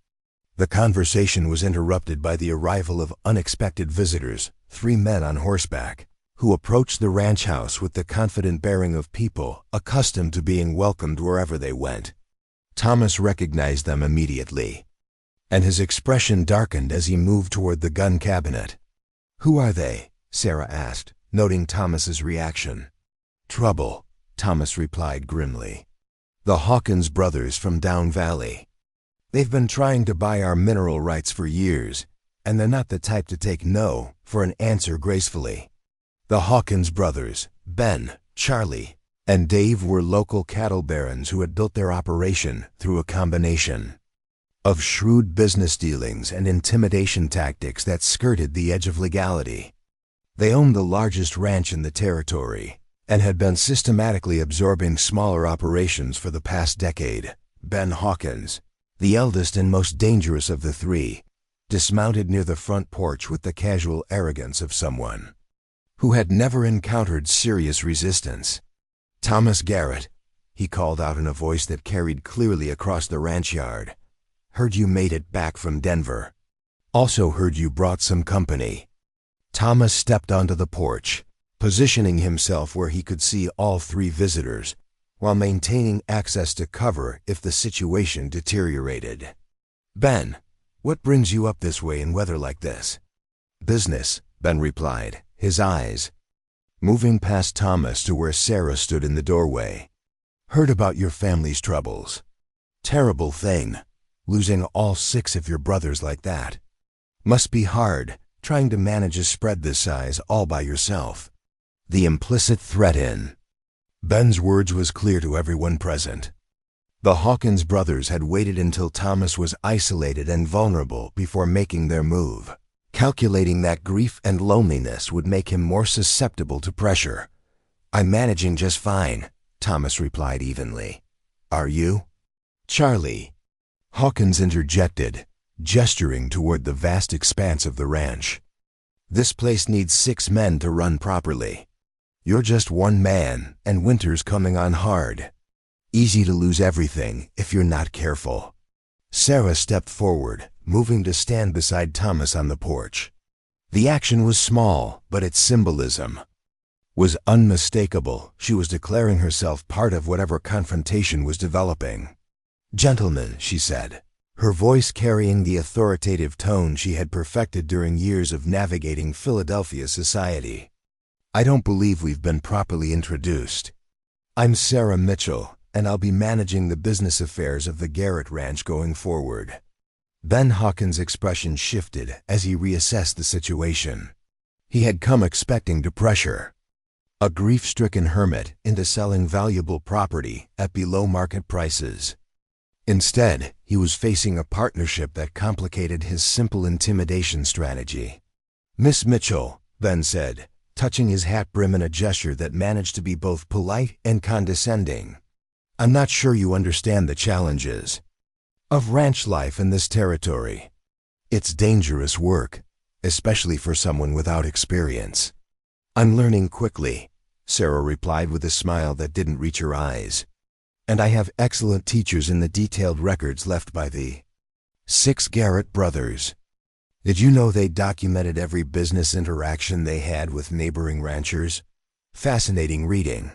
The conversation was interrupted by the arrival of unexpected visitors, 3 men on horseback, who approached the ranch house with the confident bearing of people accustomed to being welcomed wherever they went. Thomas recognized them immediately, and his expression darkened as he moved toward the gun cabinet. "Who are they?" Sarah asked, noting Thomas's reaction. "Trouble," Thomas replied grimly. "The Hawkins brothers from down valley. They've been trying to buy our mineral rights for years, and they're not the type to take no for an answer gracefully." The Hawkins brothers, Ben, Charlie, and Dave were local cattle barons who had built their operation through a combination of shrewd business dealings and intimidation tactics that skirted the edge of legality. They owned the largest ranch in the territory and had been systematically absorbing smaller operations for the past decade. Ben Hawkins, the eldest and most dangerous of the 3, dismounted near the front porch with the casual arrogance of someone who had never encountered serious resistance. "Thomas Garrett," he called out in a voice that carried clearly across the ranch yard. "Heard you made it back from Denver. Also heard you brought some company." Thomas stepped onto the porch, positioning himself where he could see all 3 visitors, while maintaining access to cover if the situation deteriorated. "Ben, what brings you up this way in weather like this?" "Business," Ben replied, his eyes moving past Thomas to where Sarah stood in the doorway. "Heard about your family's troubles. Terrible thing, losing all 6 of your brothers like that. Must be hard, trying to manage a spread this size all by yourself." The implicit threat in Ben's words was clear to everyone present. The Hawkins brothers had waited until Thomas was isolated and vulnerable before making their move, calculating that grief and loneliness would make him more susceptible to pressure. "I'm managing just fine," Thomas replied evenly. "Are you?" "Charlie," Hawkins interjected, gesturing toward the vast expanse of the ranch. "This place needs 6 men to run properly. You're just 1 man, and winter's coming on hard. Easy to lose everything if you're not careful." Sarah stepped forward, moving to stand beside Thomas on the porch. The action was small, but its symbolism was unmistakable. She was declaring herself part of whatever confrontation was developing. "Gentlemen," she said, her voice carrying the authoritative tone she had perfected during years of navigating Philadelphia society. "I don't believe we've been properly introduced. I'm Sarah Mitchell, and I'll be managing the business affairs of the Garrett Ranch going forward." Ben Hawkins' expression shifted as he reassessed the situation. He had come expecting to pressure a grief-stricken hermit into selling valuable property at below-market prices. Instead, he was facing a partnership that complicated his simple intimidation strategy. "Miss Mitchell," Ben said, touching his hat brim in a gesture that managed to be both polite and condescending, "I'm not sure you understand the challenges of ranch life in this territory. It's dangerous work, especially for someone without experience." "I'm learning quickly," Sarah replied with a smile that didn't reach her eyes. "And I have excellent teachers in the detailed records left by the 6 Garrett brothers. Did you know they documented every business interaction they had with neighboring ranchers? Fascinating reading."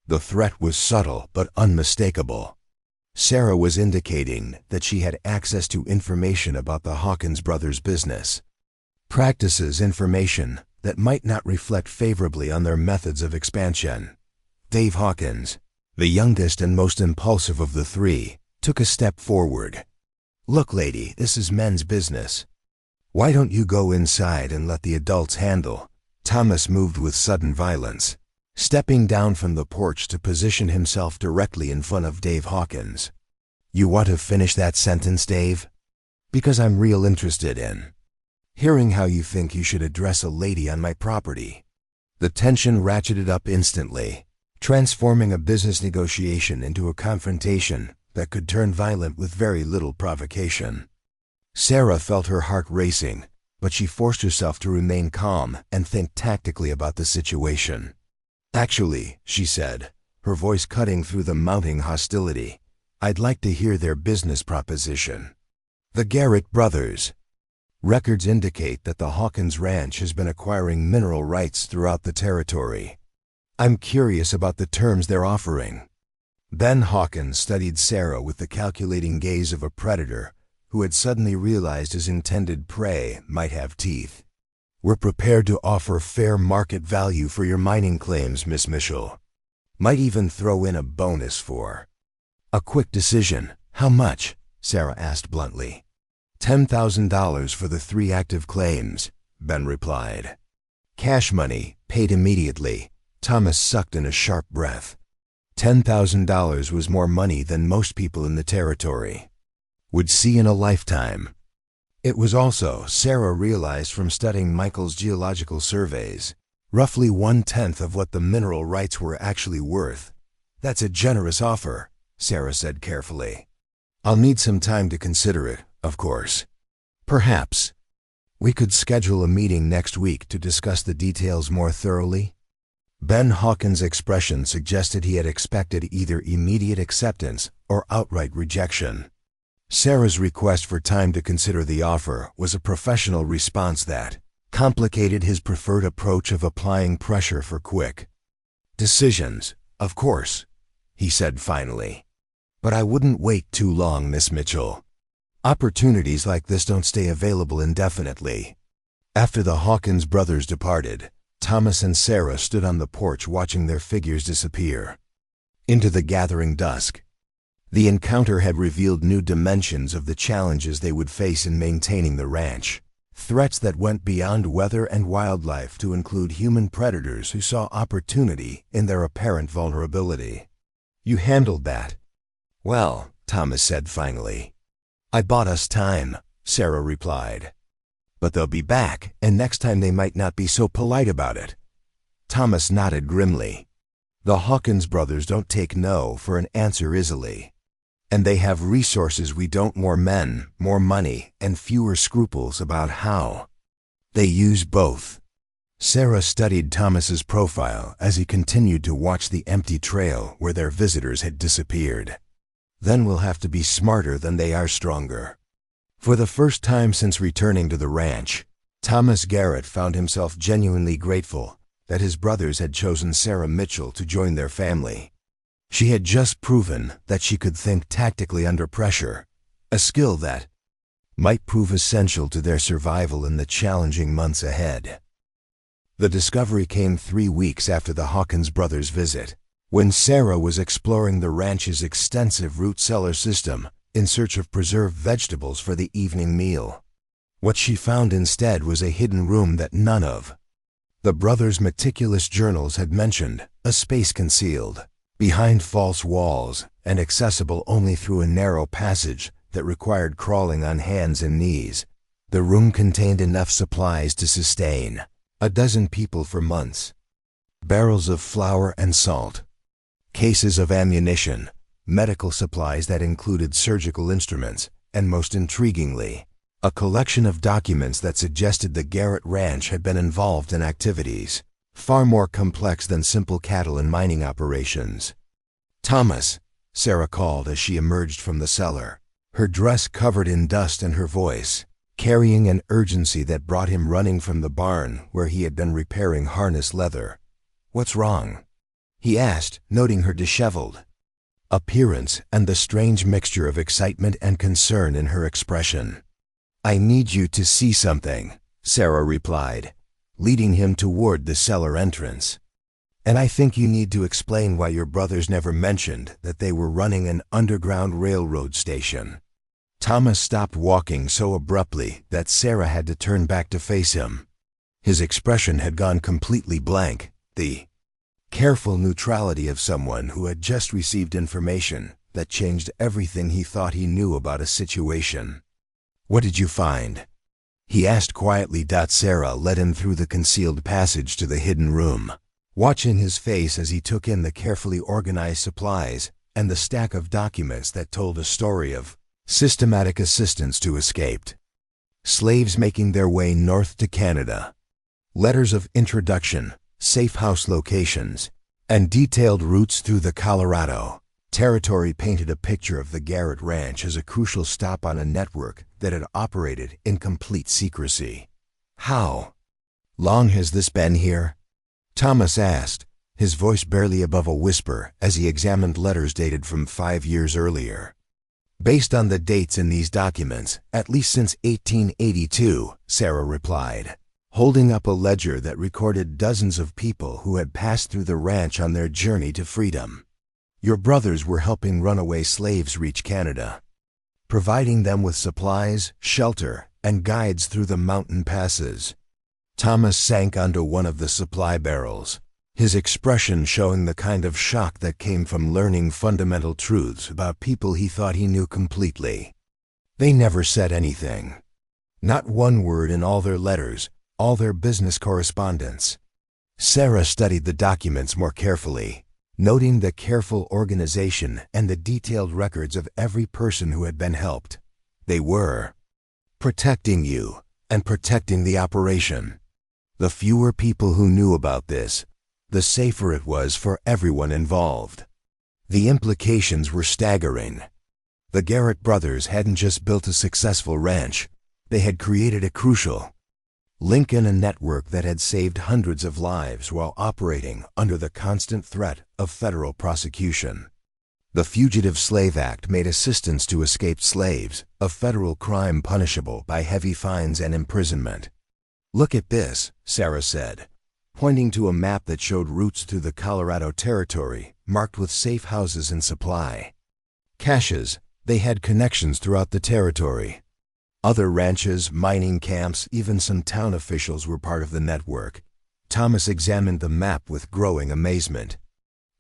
The threat was subtle but unmistakable. Sarah was indicating that she had access to information about the Hawkins brothers' business. Practices information that might not reflect favorably on their methods of expansion. Dave Hawkins, the youngest and most impulsive of the three, took a step forward. "Look, lady, this is men's business. Why don't you go inside and let the adults handle?" Thomas moved with sudden violence, stepping down from the porch to position himself directly in front of Dave Hawkins. "You want to finish that sentence, Dave? Because I'm real interested in hearing how you think you should address a lady on my property." The tension ratcheted up instantly, transforming a business negotiation into a confrontation that could turn violent with very little provocation. Sarah felt her heart racing, but she forced herself to remain calm and think tactically about the situation. "Actually," she said, her voice cutting through the mounting hostility, "I'd like to hear their business proposition." The Garrett brothers. Records indicate that the Hawkins Ranch has been acquiring mineral rights throughout the territory. "I'm curious about the terms they're offering." Ben Hawkins studied Sarah with the calculating gaze of a predator who had suddenly realized his intended prey might have teeth. "We're prepared to offer fair market value for your mining claims, Miss Mitchell. Might even throw in a bonus for a quick decision." "How much?" Sarah asked bluntly. $10,000 for the 3 active claims, Ben replied. Cash money, paid immediately. Thomas sucked in a sharp breath. $10,000 was more money than most people in the territory would see in a lifetime. It was also, Sarah realized from studying Michael's geological surveys, roughly 1/10 of what the mineral rights were actually worth. "That's a generous offer," Sarah said carefully. "I'll need some time to consider it, of course. Perhaps we could schedule a meeting next week to discuss the details more thoroughly." Ben Hawkins' expression suggested he had expected either immediate acceptance or outright rejection. Sarah's request for time to consider the offer was a professional response that complicated his preferred approach of applying pressure for quick decisions. "Of course," he said finally. "But I wouldn't wait too long, Miss Mitchell. Opportunities like this don't stay available indefinitely." After the Hawkins brothers departed, Thomas and Sarah stood on the porch watching their figures disappear into the gathering dusk. The encounter had revealed new dimensions of the challenges they would face in maintaining the ranch. Threats that went beyond weather and wildlife to include human predators who saw opportunity in their apparent vulnerability. "You handled that well," Thomas said finally. "I bought us time," Sarah replied. "But they'll be back, and next time they might not be so polite about it." Thomas nodded grimly. The Hawkins brothers don't take no for an answer easily. And they have resources we don't: more men, more money, and fewer scruples about how they use both. Sarah studied Thomas's profile as he continued to watch the empty trail where their visitors had disappeared. "Then we'll have to be smarter than they are stronger." For the first time since returning to the ranch, Thomas Garrett found himself genuinely grateful that his brothers had chosen Sarah Mitchell to join their family. She had just proven that she could think tactically under pressure, a skill that might prove essential to their survival in the challenging months ahead. The discovery came 3 weeks after the Hawkins brothers' visit, when Sarah was exploring the ranch's extensive root cellar system in search of preserved vegetables for the evening meal. What she found instead was a hidden room that none of the brothers' meticulous journals had mentioned, a space concealed behind false walls and accessible only through a narrow passage that required crawling on hands and knees. The room contained enough supplies to sustain a dozen people for months. Barrels of flour and salt, cases of ammunition, medical supplies that included surgical instruments, and most intriguingly, a collection of documents that suggested the Garrett Ranch had been involved in activities far more complex than simple cattle and mining operations. "Thomas," Sarah called as she emerged from the cellar, her dress covered in dust and her voice carrying an urgency that brought him running from the barn where he had been repairing harness leather. "What's wrong?" he asked, noting her disheveled appearance and the strange mixture of excitement and concern in her expression. "I need you to see something," Sarah replied, leading him toward the cellar entrance. "And I think you need to explain why your brothers never mentioned that they were running an underground railroad station." Thomas stopped walking so abruptly that Sarah had to turn back to face him. His expression had gone completely blank, the careful neutrality of someone who had just received information that changed everything he thought he knew about a situation. "What did you find?" he asked quietly. Sarah led him through the concealed passage to the hidden room, watching his face as he took in the carefully organized supplies and the stack of documents that told a story of systematic assistance to escaped slaves making their way north to Canada. Letters of introduction, safe house locations, and detailed routes through the Colorado Territory painted a picture of the Garrett Ranch as a crucial stop on a network that had operated in complete secrecy. "How long has this been here?" Thomas asked, his voice barely above a whisper as he examined letters dated from 5 years earlier. "Based on the dates in these documents, at least since 1882, Sarah replied, holding up a ledger that recorded dozens of people who had passed through the ranch on their journey to freedom. Your brothers were helping runaway slaves reach Canada, providing them with supplies, shelter, and guides through the mountain passes." Thomas sank onto one of the supply barrels, his expression showing the kind of shock that came from learning fundamental truths about people he thought he knew completely. "They never said anything. Not one word in all their letters, all their business correspondence." Sarah studied the documents more carefully, noting the careful organization and the detailed records of every person who had been helped. "They were protecting you and protecting the operation. The fewer people who knew about this, the safer it was for everyone involved." The implications were staggering. The Garrett brothers hadn't just built a successful ranch, they had created a crucial link in a network that had saved hundreds of lives while operating under the constant threat of federal prosecution. The Fugitive Slave Act made assistance to escaped slaves a federal crime punishable by heavy fines and imprisonment. "Look at this," Sarah said, pointing to a map that showed routes through the Colorado Territory marked with safe houses and supply caches. They had connections throughout the territory. Other ranches, mining camps, even some town officials were part of the network. Thomas examined the map with growing amazement.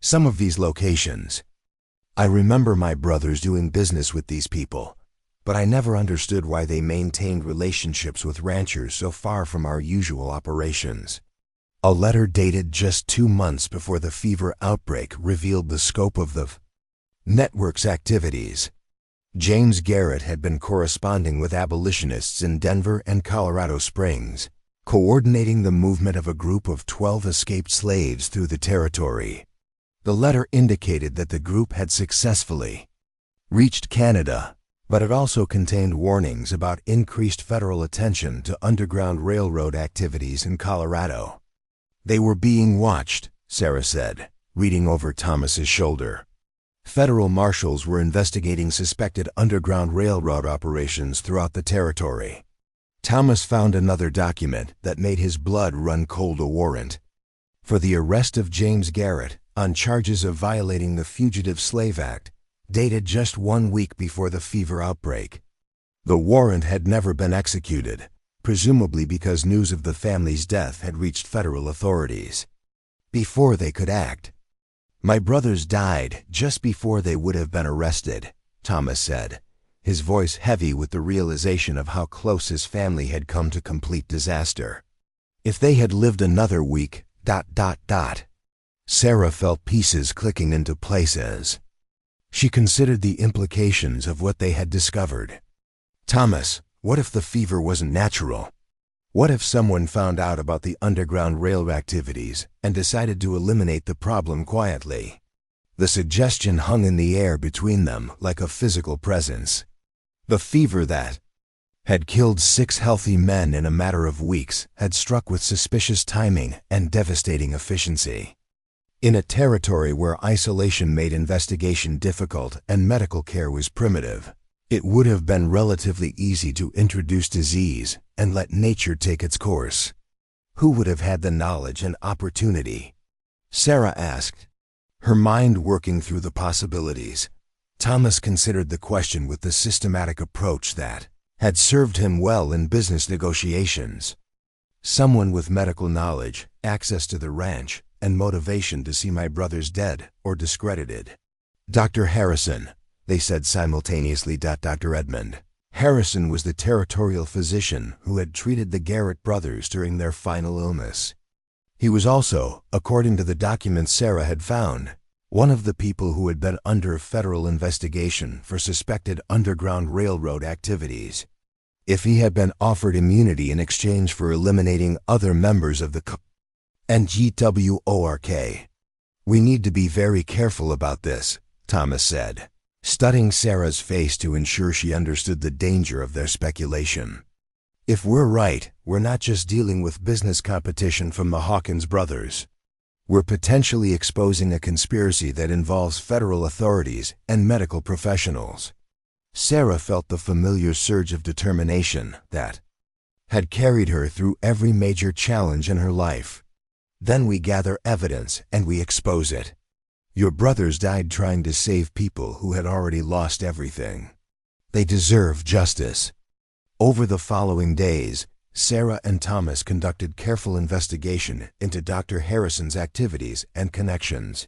"Some of these locations, I remember my brothers doing business with these people, but I never understood why they maintained relationships with ranchers so far from our usual operations." A letter dated just 2 months before the fever outbreak revealed the scope of the network's activities. James Garrett had been corresponding with abolitionists in Denver and Colorado Springs, coordinating the movement of a group of 12 escaped slaves through the territory. The letter indicated that the group had successfully reached Canada, but it also contained warnings about increased federal attention to underground railroad activities in Colorado. "They were being watched," Sarah said, reading over Thomas's shoulder. Federal marshals were investigating suspected underground railroad operations throughout the territory. Thomas found another document that made his blood run cold. A warrant for the arrest of James Garrett on charges of violating the Fugitive Slave Act, dated just 1 week before the fever outbreak. The warrant had never been executed, presumably because news of the family's death had reached federal authorities before they could act. "My brothers died just before they would have been arrested," Thomas said, his voice heavy with the realization of how close his family had come to complete disaster. "If they had lived another week, ... Sarah felt pieces clicking into places. She considered the implications of what they had discovered. "Thomas, what if the fever wasn't natural? What if someone found out about the underground rail activities and decided to eliminate the problem quietly?" The suggestion hung in the air between them like a physical presence. The fever that had killed 6 healthy men in a matter of weeks had struck with suspicious timing and devastating efficiency. In a territory where isolation made investigation difficult and medical care was primitive, it would have been relatively easy to introduce disease and let nature take its course. Who would have had the knowledge and opportunity? Sarah asked, her mind working through the possibilities. Thomas considered the question with the systematic approach that had served him well in business negotiations. Someone with medical knowledge, access to the ranch, and motivation to see my brothers dead or discredited. Dr. Harrison, they said simultaneously. Dr. Edmund Harrison was the territorial physician who had treated the Garrett brothers during their final illness. He was also, according to the documents Sarah had found, one of the people who had been under federal investigation for suspected Underground Railroad activities. If he had been offered immunity in exchange for eliminating other members of the NGWORK. We need to be very careful about this, Thomas said, studying Sarah's face to ensure she understood the danger of their speculation. If we're right, we're not just dealing with business competition from the Hawkins brothers. We're potentially exposing a conspiracy that involves federal authorities and medical professionals. Sarah felt the familiar surge of determination that had carried her through every major challenge in her life. Then we gather evidence and we expose it. Your brothers died trying to save people who had already lost everything. They deserve justice. Over the following days, Sarah and Thomas conducted careful investigation into Dr. Harrison's activities and connections.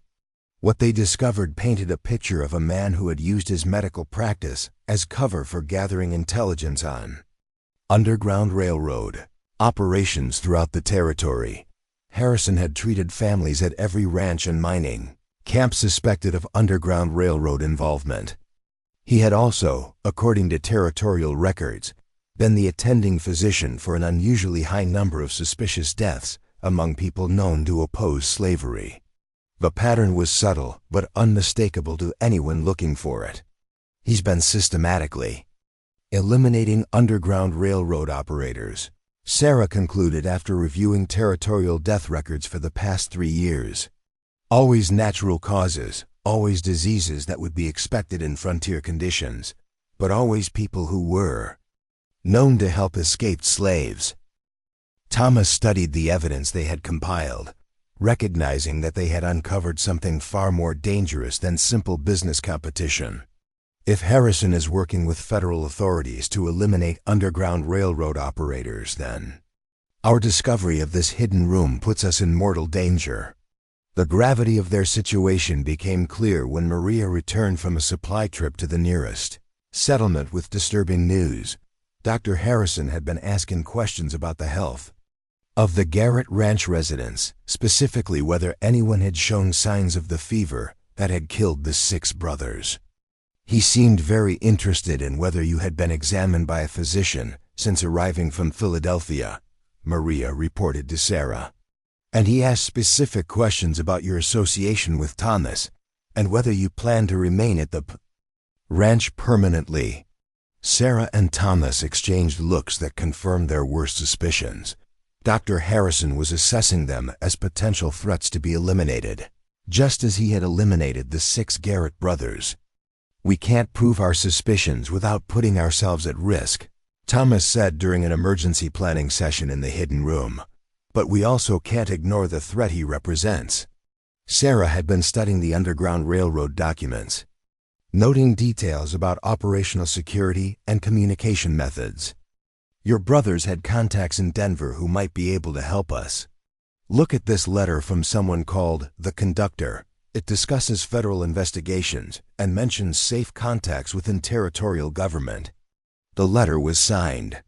What they discovered painted a picture of a man who had used his medical practice as cover for gathering intelligence on Underground Railroad operations throughout the territory. Harrison had treated families at every ranch and mining camp suspected of Underground Railroad involvement. He had also, according to territorial records, been the attending physician for an unusually high number of suspicious deaths among people known to oppose slavery. The pattern was subtle but unmistakable to anyone looking for it. He's been systematically eliminating Underground Railroad operators, Sarah concluded after reviewing territorial death records for the past 3 years. Always natural causes, always diseases that would be expected in frontier conditions, but always people who were known to help escaped slaves. Thomas studied the evidence they had compiled, recognizing that they had uncovered something far more dangerous than simple business competition. If Harrison is working with federal authorities to eliminate Underground Railroad operators, then our discovery of this hidden room puts us in mortal danger. The gravity of their situation became clear when Maria returned from a supply trip to the nearest settlement with disturbing news. Dr. Harrison had been asking questions about the health of the Garrett Ranch residents, specifically whether anyone had shown signs of the fever that had killed the 6 brothers. He seemed very interested in whether you had been examined by a physician since arriving from Philadelphia, Maria reported to Sarah. And he asked specific questions about your association with Thomas and whether you plan to remain at the ranch permanently. Sarah and Thomas exchanged looks that confirmed their worst suspicions. Dr. Harrison was assessing them as potential threats to be eliminated, just as he had eliminated the 6 Garrett brothers. We can't prove our suspicions without putting ourselves at risk, Thomas said during an emergency planning session in the hidden room. But we also can't ignore the threat he represents. Sarah had been studying the Underground Railroad documents, noting details about operational security and communication methods. Your brothers had contacts in Denver who might be able to help us. Look at this letter from someone called the Conductor. It discusses federal investigations and mentions safe contacts within territorial government. The letter was signed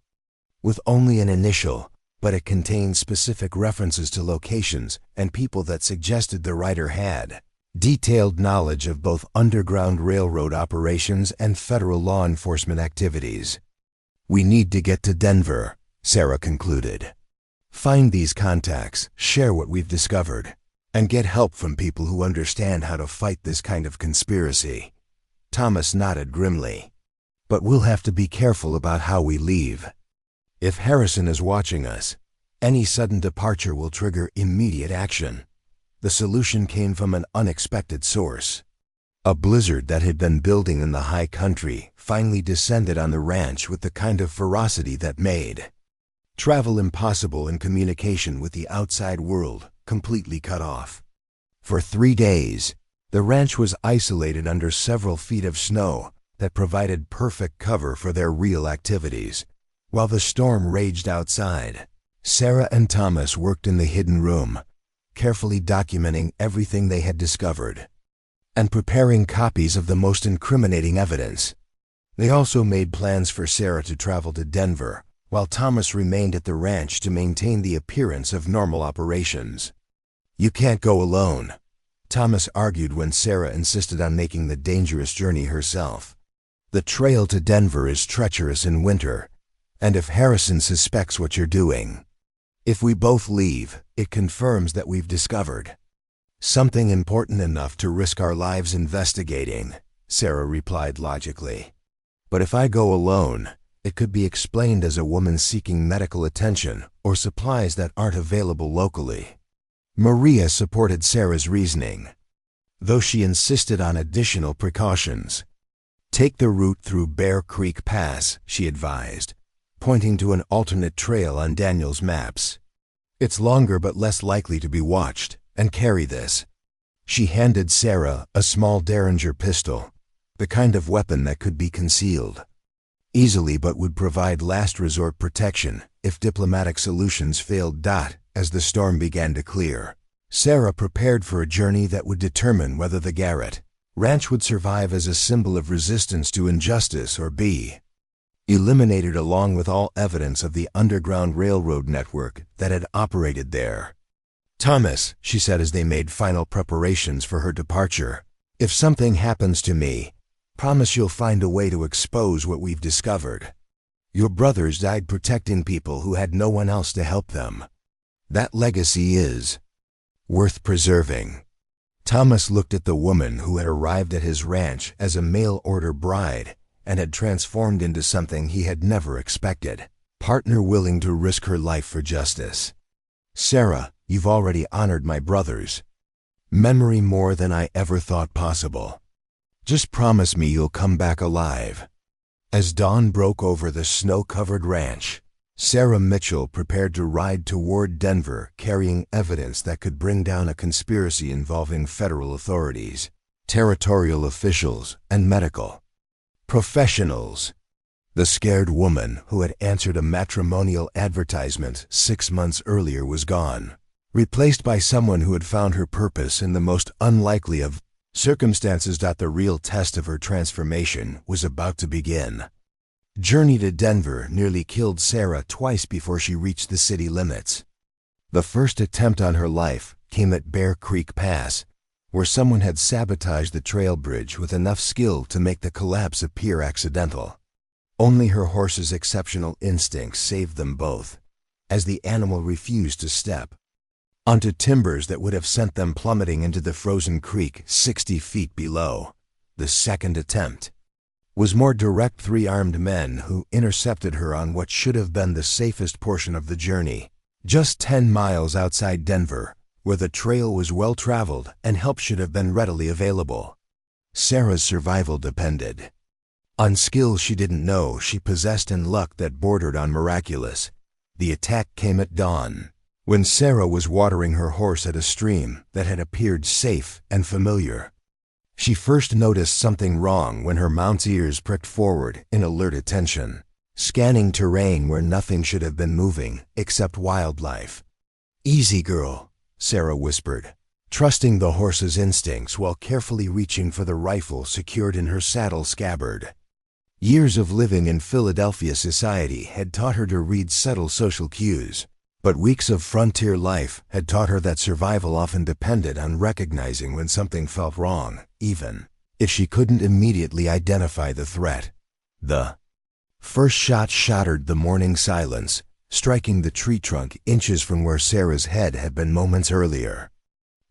with only an initial, but it contained specific references to locations and people that suggested the writer had detailed knowledge of both Underground Railroad operations and federal law enforcement activities. We need to get to Denver, Sarah concluded. Find these contacts, share what we've discovered, and get help from people who understand how to fight this kind of conspiracy. Thomas nodded grimly. But we'll have to be careful about how we leave. If Harrison is watching us, any sudden departure will trigger immediate action. The solution came from an unexpected source. A blizzard that had been building in the high country finally descended on the ranch with the kind of ferocity that made travel impossible and communication with the outside world completely cut off. For 3 days, the ranch was isolated under several feet of snow that provided perfect cover for their real activities. While the storm raged outside, Sarah and Thomas worked in the hidden room, carefully documenting everything they had discovered and preparing copies of the most incriminating evidence. They also made plans for Sarah to travel to Denver, while Thomas remained at the ranch to maintain the appearance of normal operations. "You can't go alone," Thomas argued when Sarah insisted on making the dangerous journey herself. "The trail to Denver is treacherous in winter, and if Harrison suspects what you're doing, if we both leave, it confirms that we've discovered something important enough to risk our lives investigating," Sarah replied logically. "But if I go alone, it could be explained as a woman seeking medical attention or supplies that aren't available locally." Maria supported Sarah's reasoning, though she insisted on additional precautions. "Take the route through Bear Creek Pass," she advised, pointing to an alternate trail on Daniel's maps. "It's longer but less likely to be watched, and carry this." She handed Sarah a small Derringer pistol, the kind of weapon that could be concealed easily but would provide last resort protection if diplomatic solutions failed. As the storm began to clear, Sarah prepared for a journey that would determine whether the Garrett ranch would survive as a symbol of resistance to injustice or be eliminated, along with all evidence of the Underground Railroad network that had operated there. "Thomas," she said as they made final preparations for her departure, "if something happens to me, promise you'll find a way to expose what we've discovered. Your brothers died protecting people who had no one else to help them. That legacy is worth preserving." Thomas looked at the woman who had arrived at his ranch as a mail-order bride and had transformed into something he had never expected, partner willing to risk her life for justice. "Sarah, you've already honored my brother's memory more than I ever thought possible. Just promise me you'll come back alive." As dawn broke over the snow-covered ranch, Sarah Mitchell prepared to ride toward Denver, carrying evidence that could bring down a conspiracy involving federal authorities, territorial officials, and medical professionals. The scared woman who had answered a matrimonial advertisement 6 months earlier was gone, replaced by someone who had found her purpose in the most unlikely of circumstances. The real test of her transformation was about to begin. Journey to Denver nearly killed Sarah twice before she reached the city limits. The first attempt on her life came at Bear Creek Pass, where someone had sabotaged the trail bridge with enough skill to make the collapse appear accidental. Only her horse's exceptional instincts saved them both, as the animal refused to step onto timbers that would have sent them plummeting into the frozen creek 60 feet below. The second attempt was more direct. 3 armed men who intercepted her on what should have been the safest portion of the journey, just 10 miles outside Denver, where the trail was well-traveled and help should have been readily available. Sarah's survival depended on skill she didn't know she possessed and luck that bordered on miraculous. The attack came at dawn, when Sarah was watering her horse at a stream that had appeared safe and familiar. She first noticed something wrong when her mount's ears pricked forward in alert attention, scanning terrain where nothing should have been moving except wildlife. "Easy, girl," Sarah whispered, trusting the horse's instincts while carefully reaching for the rifle secured in her saddle scabbard. Years of living in Philadelphia society had taught her to read subtle social cues, but weeks of frontier life had taught her that survival often depended on recognizing when something felt wrong, even if she couldn't immediately identify the threat. The first shot shattered the morning silence, striking the tree trunk inches from where Sarah's head had been moments earlier.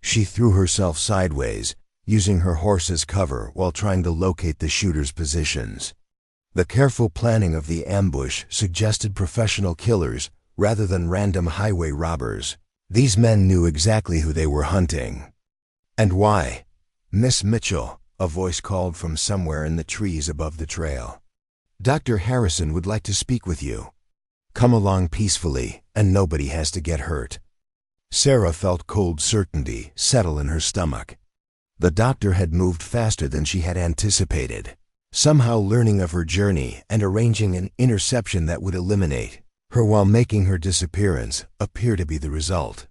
She threw herself sideways, using her horse as cover while trying to locate the shooter's positions. The careful planning of the ambush suggested professional killers rather than random highway robbers. These men knew exactly who they were hunting. And why? "Miss Mitchell," a voice called from somewhere in the trees above the trail. "Dr. Harrison would like to speak with you. Come along peacefully, and nobody has to get hurt." Sarah felt cold certainty settle in her stomach. The doctor had moved faster than she had anticipated, somehow learning of her journey and arranging an interception that would eliminate her while making her disappearance appear to be the result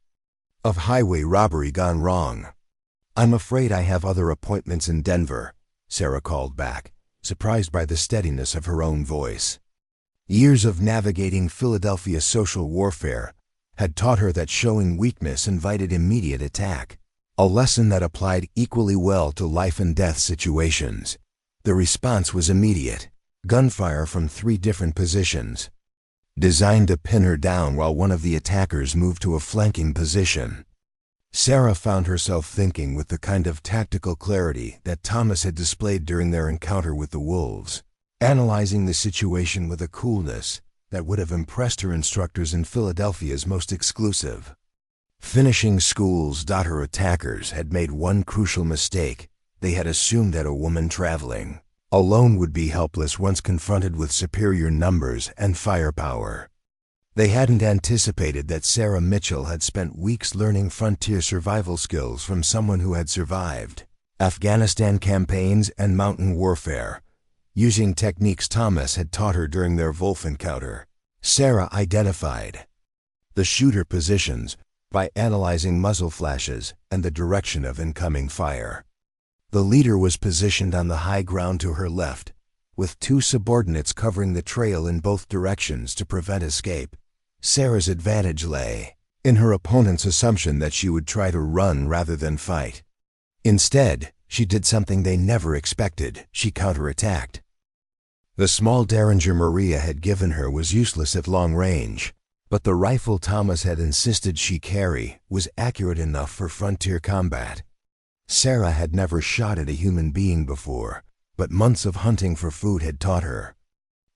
of highway robbery gone wrong. "I'm afraid I have other appointments in Denver," Sarah called back, surprised by the steadiness of her own voice. Years of navigating Philadelphia social warfare had taught her that showing weakness invited immediate attack, a lesson that applied equally well to life-and-death situations. The response was immediate, gunfire from 3 different positions, designed to pin her down while one of the attackers moved to a flanking position. Sarah found herself thinking with the kind of tactical clarity that Thomas had displayed during their encounter with the wolves, analyzing the situation with a coolness that would have impressed her instructors in Philadelphia's most exclusive finishing schools. Her attackers had made one crucial mistake. They had assumed that a woman traveling alone would be helpless once confronted with superior numbers and firepower. They hadn't anticipated that Sarah Mitchell had spent weeks learning frontier survival skills from someone who had survived Afghanistan campaigns and mountain warfare, using techniques Thomas had taught her during their Wolf encounter. Sarah identified the shooter positions by analyzing muzzle flashes and the direction of incoming fire. The leader was positioned on the high ground to her left, with 2 subordinates covering the trail in both directions to prevent escape. Sarah's advantage lay in her opponent's assumption that she would try to run rather than fight. Instead, she did something they never expected. She counterattacked. The small Derringer Maria had given her was useless at long range, but the rifle Thomas had insisted she carry was accurate enough for frontier combat. Sarah had never shot at a human being before, but months of hunting for food had taught her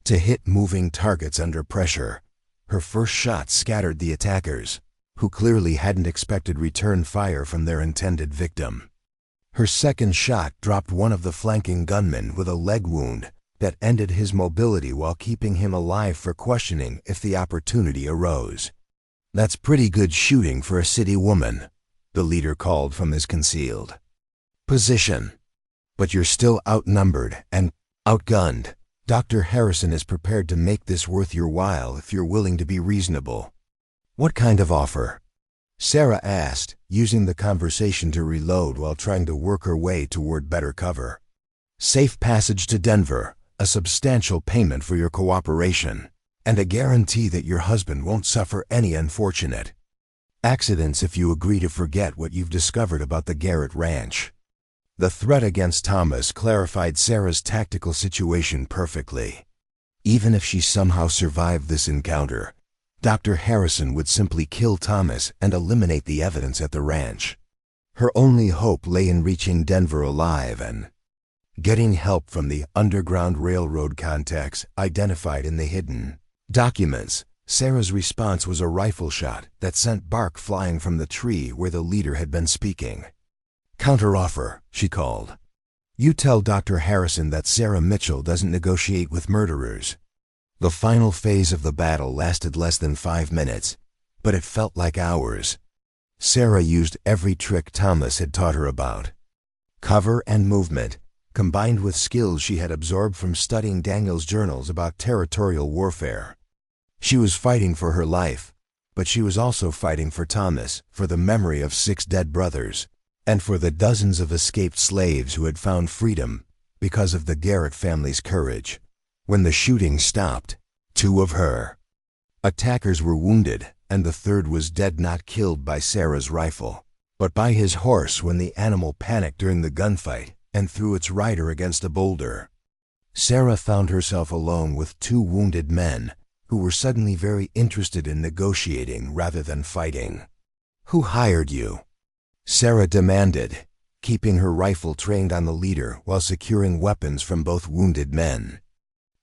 to hit moving targets under pressure. Her first shot scattered the attackers, who clearly hadn't expected return fire from their intended victim. Her second shot dropped one of the flanking gunmen with a leg wound that ended his mobility while keeping him alive for questioning if the opportunity arose. "That's pretty good shooting for a city woman," the leader called from his concealed position. "But you're still outnumbered and outgunned. Dr. Harrison is prepared to make this worth your while if you're willing to be reasonable." "What kind of offer?" Sarah asked, using the conversation to reload while trying to work her way toward better cover. "Safe passage to Denver, a substantial payment for your cooperation, and a guarantee that your husband won't suffer any unfortunate accidents if you agree to forget what you've discovered about the Garrett Ranch." The threat against Thomas clarified Sarah's tactical situation perfectly. Even if she somehow survived this encounter, Dr. Harrison would simply kill Thomas and eliminate the evidence at the ranch. Her only hope lay in reaching Denver alive and getting help from the Underground Railroad contacts identified in the hidden documents. Sarah's response was a rifle shot that sent bark flying from the tree where the leader had been speaking. "Counteroffer," she called. "You tell Dr. Harrison that Sarah Mitchell doesn't negotiate with murderers." The final phase of the battle lasted less than 5 minutes, but it felt like hours. Sarah used every trick Thomas had taught her about cover and movement, combined with skills she had absorbed from studying Daniel's journals about territorial warfare. She was fighting for her life, but she was also fighting for Thomas, for the memory of 6 dead brothers, and for the dozens of escaped slaves who had found freedom because of the Garrett family's courage. When the shooting stopped, 2 of her attackers were wounded, and the 3rd was dead, not killed by Sarah's rifle, but by his horse when the animal panicked during the gunfight and threw its rider against a boulder. Sarah found herself alone with 2 wounded men who were suddenly very interested in negotiating rather than fighting. "Who hired you?" Sarah demanded, keeping her rifle trained on the leader while securing weapons from both wounded men.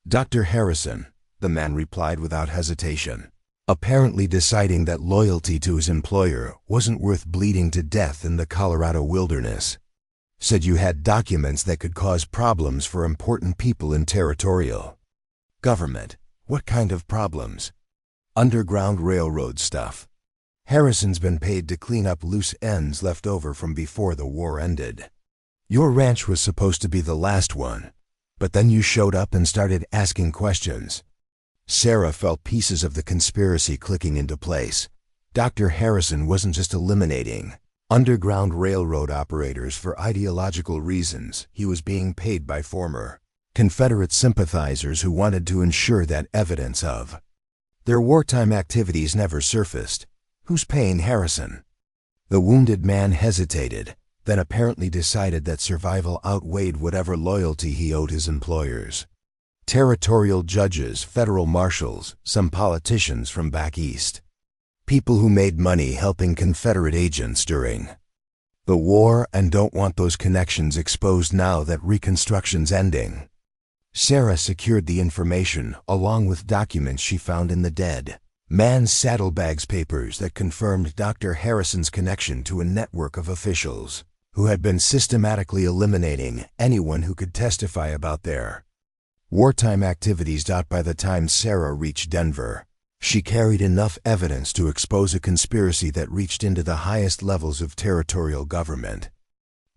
"Dr. Harrison," the man replied without hesitation. apparently deciding that loyalty to his employer wasn't worth bleeding to death in the Colorado wilderness. Said you had documents that could cause problems for important people in territorial government. What kind of problems? Underground Railroad stuff. Harrison's been paid to clean up loose ends left over from before the war ended. Your ranch was supposed to be the last one, but then you showed up and started asking questions. Sarah felt pieces of the conspiracy clicking into place. Dr. Harrison wasn't just eliminating Underground Railroad operators for ideological reasons. He was being paid by former Confederate sympathizers who wanted to ensure that evidence of their wartime activities never surfaced. Who's paying Harrison? The wounded man hesitated, then apparently decided that survival outweighed whatever loyalty he owed his employers. Territorial judges, federal marshals, some politicians from back east. People who made money helping Confederate agents during the war and don't want those connections exposed now that Reconstruction's ending. Sarah secured the information along with documents she found in the dead man's saddlebags papers that confirmed Dr. Harrison's connection to a network of officials who had been systematically eliminating anyone who could testify about their wartime activities. By the time Sarah reached Denver, she carried enough evidence to expose a conspiracy that reached into the highest levels of territorial government.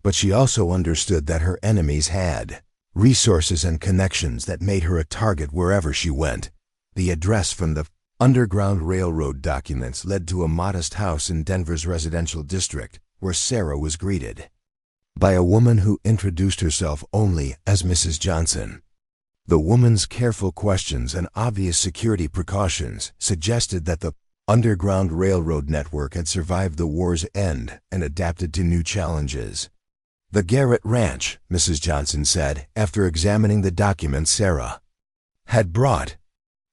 But she also understood that her enemies had resources and connections that made her a target wherever she went. The address from the Underground Railroad documents led to a modest house in Denver's residential district, where Sarah was greeted by a woman who introduced herself only as Mrs. Johnson. The woman's careful questions and obvious security precautions suggested that the Underground Railroad network had survived the war's end and adapted to new challenges. "The Garrett Ranch," Mrs. Johnson said after examining the documents Sarah had brought.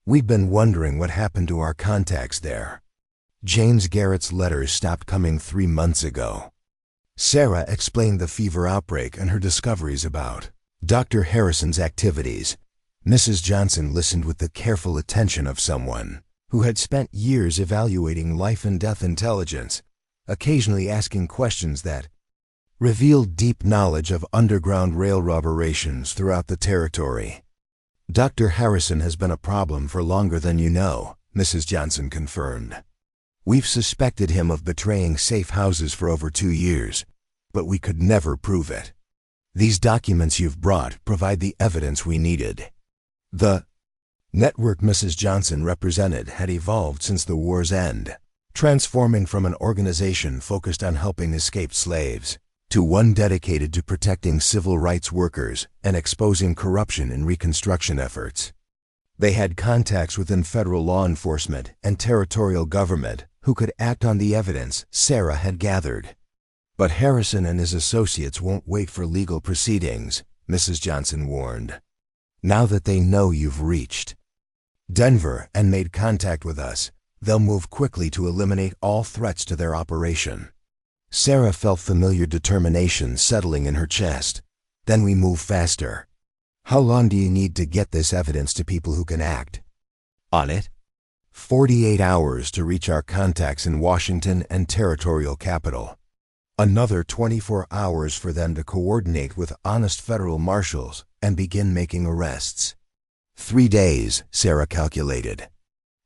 "We've been wondering what happened to our contacts there. James Garrett's letters stopped coming 3 months ago." Sarah explained the fever outbreak and her discoveries about Dr. Harrison's activities. Mrs. Johnson listened with the careful attention of someone who had spent years evaluating life and death intelligence, occasionally asking questions that revealed deep knowledge of Underground Railroad operations throughout the territory. "Dr. Harrison has been a problem for longer than you know," Mrs. Johnson confirmed. "We've suspected him of betraying safe houses for over 2 years, but we could never prove it. These documents you've brought provide the evidence we needed." The network Mrs. Johnson represented had evolved since the war's end, transforming from an organization focused on helping escaped slaves to one dedicated to protecting civil rights workers and exposing corruption in Reconstruction efforts. They had contacts within federal law enforcement and territorial government who could act on the evidence Sarah had gathered. "But Harrison and his associates won't wait for legal proceedings," Mrs. Johnson warned. "Now that they know you've reached Denver and made contact with us, they'll move quickly to eliminate all threats to their operation." Sarah felt familiar determination settling in her chest. "Then we move faster. How long do you need to get this evidence to people who can act on it?" 48 hours to reach our contacts in Washington and territorial capital. Another 24 hours for them to coordinate with honest federal marshals and begin making arrests. 3 days, Sarah calculated.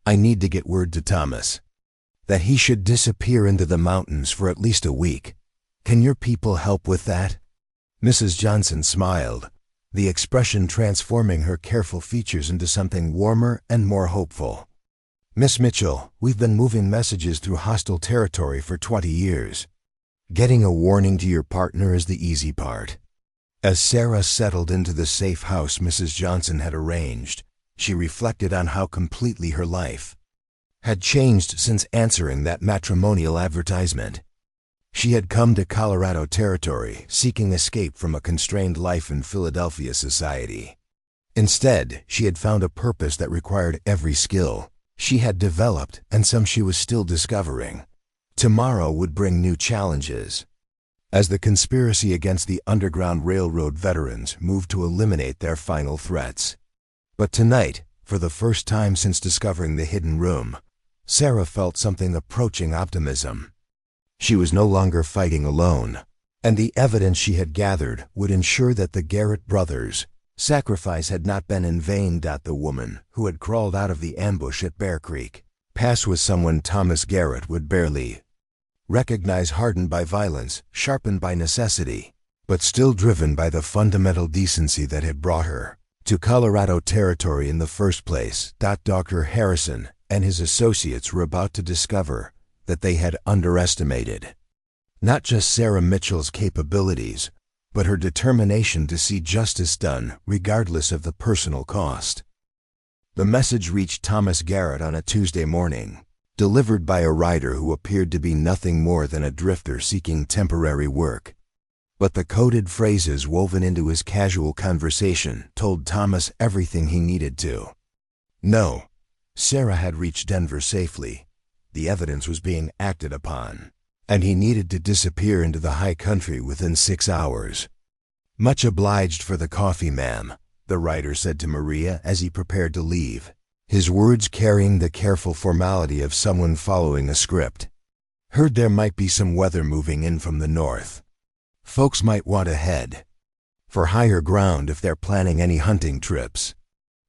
"I need to get word to Thomas that he should disappear into the mountains for at least a week. Can your people help with that?" Mrs. Johnson smiled, the expression transforming her careful features into something warmer and more hopeful. "Miss Mitchell, we've been moving messages through hostile territory for 20 years. Getting a warning to your partner is the easy part." As Sarah settled into the safe house Mrs. Johnson had arranged, she reflected on how completely her life had changed since answering that matrimonial advertisement. She had come to Colorado territory seeking escape from a constrained life in Philadelphia society. Instead, she had found a purpose that required every skill she had developed and some she was still discovering. Tomorrow would bring new challenges, as the conspiracy against the Underground Railroad veterans moved to eliminate their final threats. But tonight, for the first time since discovering the hidden room, Sarah felt something approaching optimism. She was no longer fighting alone, and the evidence she had gathered would ensure that the Garrett brothers' sacrifice had not been in vain. The woman who had crawled out of the ambush at Bear Creek Pass was someone Thomas Garrett would barely recognize, hardened by violence, sharpened by necessity, but still driven by the fundamental decency that had brought her to Colorado Territory in the first place. Dr. Harrison and his associates were about to discover that they had underestimated not just Sarah Mitchell's capabilities, but her determination to see justice done regardless of the personal cost. The message reached Thomas Garrett on a Tuesday morning, delivered by a rider who appeared to be nothing more than a drifter seeking temporary work. But the coded phrases woven into his casual conversation told Thomas everything he needed to know. Sarah had reached Denver safely. The evidence was being acted upon, and he needed to disappear into the high country within 6 hours. "Much obliged for the coffee, ma'am," the rider said to Maria as he prepared to leave, his words carrying the careful formality of someone following a script. "Heard there might be some weather moving in from the north. Folks might want to head for higher ground if they're planning any hunting trips."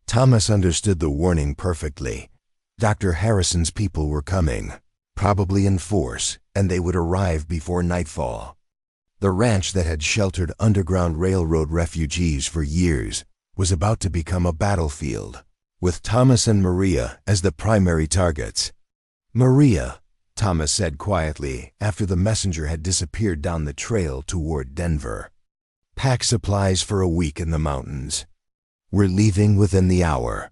Thomas understood the warning perfectly. Dr. Harrison's people were coming, probably in force, and they would arrive before nightfall. The ranch that had sheltered Underground Railroad refugees for years was about to become a battlefield, with Thomas and Maria as the primary targets. "Maria," Thomas said quietly after the messenger had disappeared down the trail toward Denver, "pack supplies for a week in the mountains. We're leaving within the hour."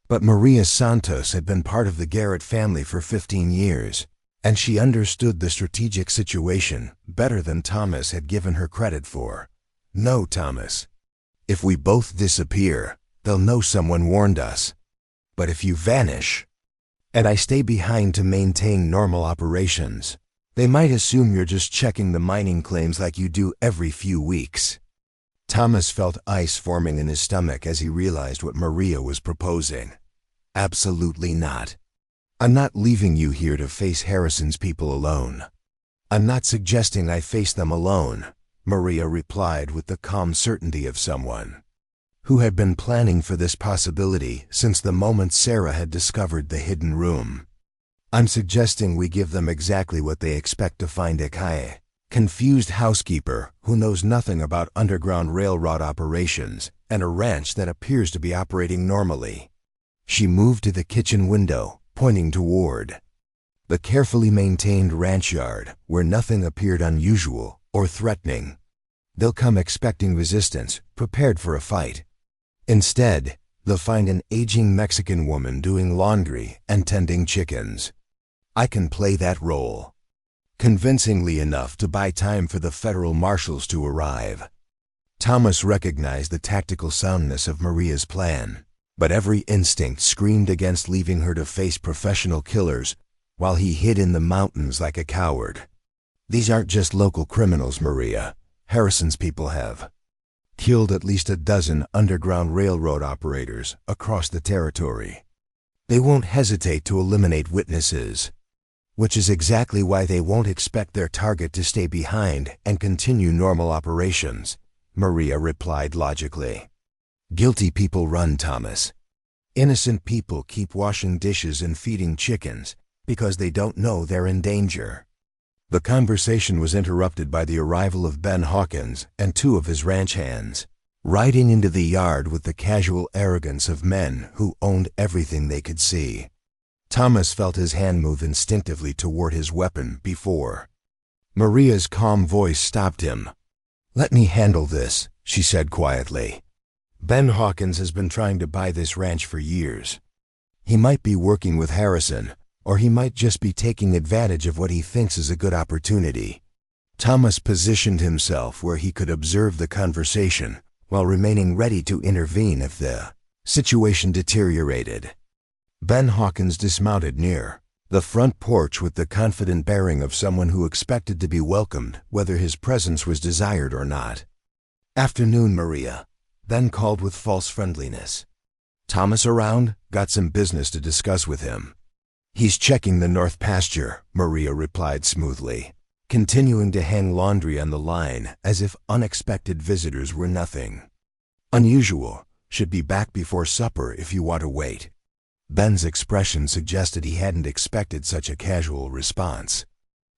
But Maria Santos had been part of the Garrett family for 15 years, and she understood the strategic situation better than Thomas had given her credit for. "No, Thomas. If we both disappear, they'll know someone warned us. But if you vanish, and I stay behind to maintain normal operations, they might assume you're just checking the mining claims like you do every few weeks." Thomas felt ice forming in his stomach as he realized what Maria was proposing. "Absolutely not. I'm not leaving you here to face Harrison's people alone." "I'm not suggesting I face them alone," Maria replied with the calm certainty of someone who had been planning for this possibility since the moment Sarah had discovered the hidden room. "I'm suggesting we give them exactly what they expect to find: a confused housekeeper who knows nothing about Underground Railroad operations and a ranch that appears to be operating normally." She moved to the kitchen window, pointing toward the carefully maintained ranch yard where nothing appeared unusual or threatening. "They'll come expecting resistance, prepared for a fight. Instead, they'll find an aging Mexican woman doing laundry and tending chickens. I can play that role convincingly enough to buy time for the federal marshals to arrive." Thomas recognized the tactical soundness of Maria's plan, but every instinct screamed against leaving her to face professional killers while he hid in the mountains like a coward. "These aren't just local criminals, Maria. Harrison's people have killed at least a dozen Underground Railroad operators across the territory. They won't hesitate to eliminate witnesses, which is exactly why they won't expect their target to stay behind and continue normal operations," Maria replied logically. "Guilty people run, Thomas. Innocent people keep washing dishes and feeding chickens because they don't know they're in danger." The conversation was interrupted by the arrival of Ben Hawkins and 2 of his ranch hands, riding into the yard with the casual arrogance of men who owned everything they could see. Thomas felt his hand move instinctively toward his weapon before Maria's calm voice stopped him. "Let me handle this," she said quietly. "Ben Hawkins has been trying to buy this ranch for years. He might be working with Harrison, or he might just be taking advantage of what he thinks is a good opportunity." Thomas positioned himself where he could observe the conversation while remaining ready to intervene if the situation deteriorated. Ben Hawkins dismounted near the front porch with the confident bearing of someone who expected to be welcomed whether his presence was desired or not. "Afternoon, Maria," Ben called with false friendliness. "Thomas around? Got some business to discuss with him." "He's checking the north pasture," Maria replied smoothly, continuing to hang laundry on the line as if unexpected visitors were nothing. "Unusual. Should be back before supper if you want to wait." Ben's expression suggested he hadn't expected such a casual response.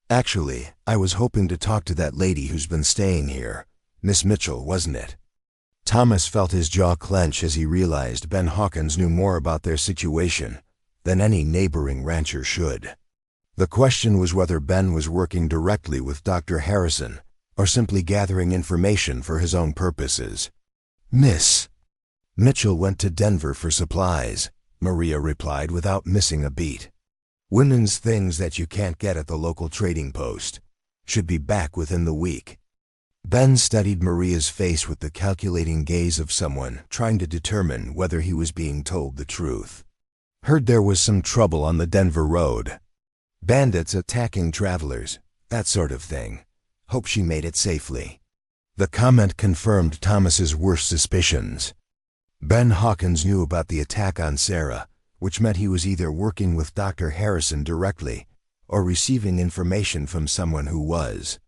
"Actually, I was hoping to talk to that lady who's been staying here. Miss Mitchell, wasn't it?" Thomas felt his jaw clench as he realized Ben Hawkins knew more about their situation than any neighboring rancher should. The question was whether Ben was working directly with Dr. Harrison or simply gathering information for his own purposes. "Miss Mitchell went to Denver for supplies," Maria replied without missing a beat. "Women's things that you can't get at the local trading post. Should be back within the week." Ben studied Maria's face with the calculating gaze of someone trying to determine whether he was being told the truth. "Heard there was some trouble on the Denver road. Bandits attacking travelers, that sort of thing. Hope she made it safely." The comment confirmed Thomas's worst suspicions. Ben Hawkins knew about the attack on Sarah, which meant he was either working with Dr. Harrison directly or receiving information from someone who was.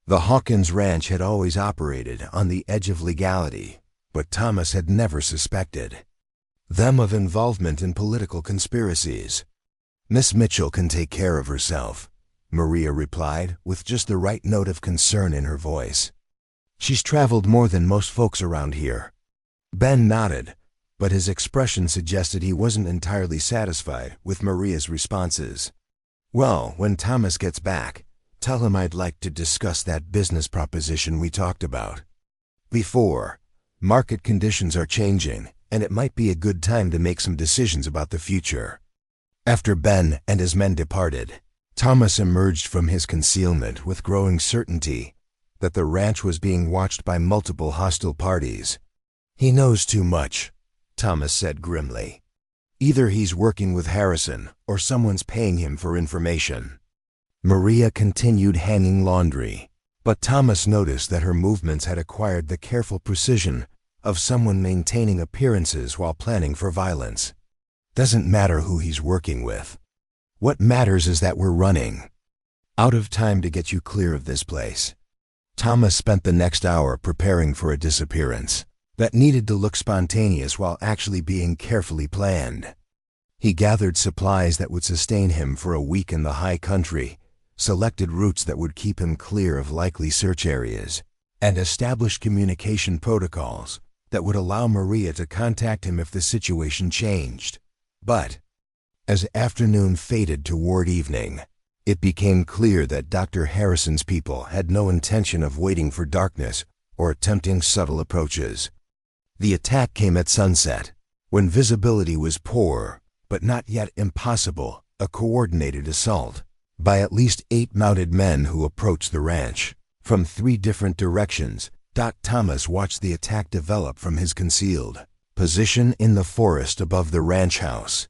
The Hawkins Ranch had always operated on the edge of legality, but Thomas had never suspected them of involvement in political conspiracies. "Miss Mitchell can take care of herself," Maria replied with just the right note of concern in her voice. "She's traveled more than most folks around here." Ben nodded, but his expression suggested he wasn't entirely satisfied with Maria's responses. "Well, when Thomas gets back, tell him I'd like to discuss that business proposition we talked about before. Market conditions are changing, and it might be a good time to make some decisions about the future." After Ben and his men departed, Thomas emerged from his concealment with growing certainty that the ranch was being watched by multiple hostile parties. "He knows too much," Thomas said grimly. "Either he's working with Harrison or someone's paying him for information." Maria continued hanging laundry, but Thomas noticed that her movements had acquired the careful precision of someone maintaining appearances while planning for violence. "Doesn't matter who he's working with. What matters is that we're running out of time to get you clear of this place." Thomas spent the next hour preparing for a disappearance that needed to look spontaneous while actually being carefully planned. He gathered supplies that would sustain him for a week in the high country, selected routes that would keep him clear of likely search areas, and established communication protocols that would allow Maria to contact him if the situation changed. But as afternoon faded toward evening, it became clear that Dr. Harrison's people had no intention of waiting for darkness or attempting subtle approaches. The attack came at sunset, when visibility was poor, but not yet impossible, a coordinated assault by at least 8 mounted men who approached the ranch from 3 different directions. Thomas watched the attack develop from his concealed position in the forest above the ranch house,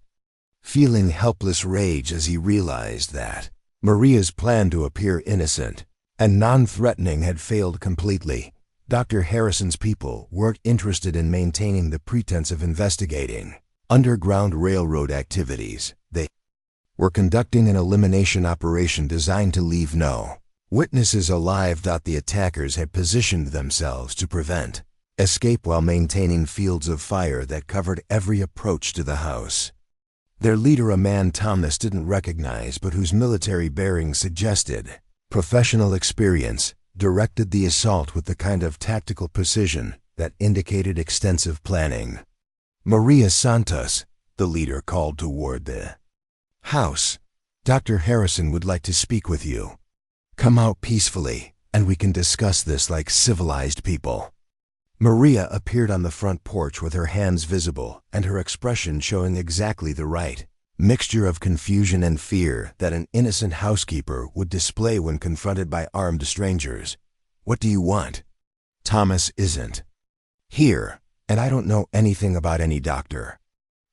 feeling helpless rage as he realized that Maria's plan to appear innocent and non-threatening had failed completely. Dr. Harrison's people weren't interested in maintaining the pretense of investigating underground railroad activities. They were conducting an elimination operation designed to leave no witnesses alive. The attackers had positioned themselves to prevent escape while maintaining fields of fire that covered every approach to the house. Their leader, a man Thomas didn't recognize but whose military bearings suggested professional experience, directed the assault with the kind of tactical precision that indicated extensive planning. "Maria Santos," the leader called toward the house. "Dr. Harrison would like to speak with you. Come out peacefully, and we can discuss this like civilized people." Maria appeared on the front porch with her hands visible and her expression showing exactly the right mixture of confusion and fear that an innocent housekeeper would display when confronted by armed strangers. "What do you want?" "Thomas isn't here, and I don't know anything about any doctor."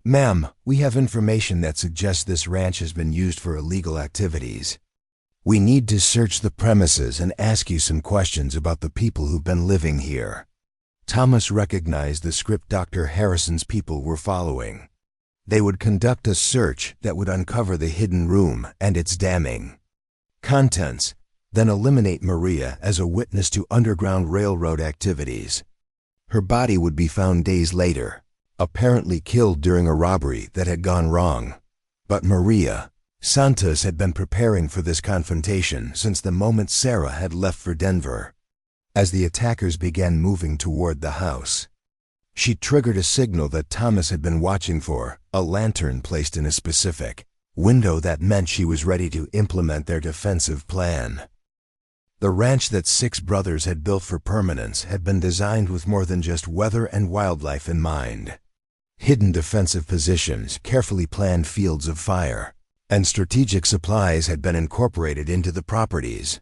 "Ma'am, we have information that suggests this ranch has been used for illegal activities. We need to search the premises and ask you some questions about the people who've been living here." Thomas recognized the script Dr. Harrison's people were following. They would conduct a search that would uncover the hidden room and its damning contents, then eliminate Maria as a witness to Underground Railroad activities. Her body would be found days later, apparently killed during a robbery that had gone wrong. But Maria Santos had been preparing for this confrontation since the moment Sarah had left for Denver. As the attackers began moving toward the house, she triggered a signal that Thomas had been watching for, a lantern placed in a specific window that meant she was ready to implement their defensive plan. The ranch that six brothers had built for permanence had been designed with more than just weather and wildlife in mind. Hidden defensive positions, carefully planned fields of fire, and strategic supplies had been incorporated into the properties.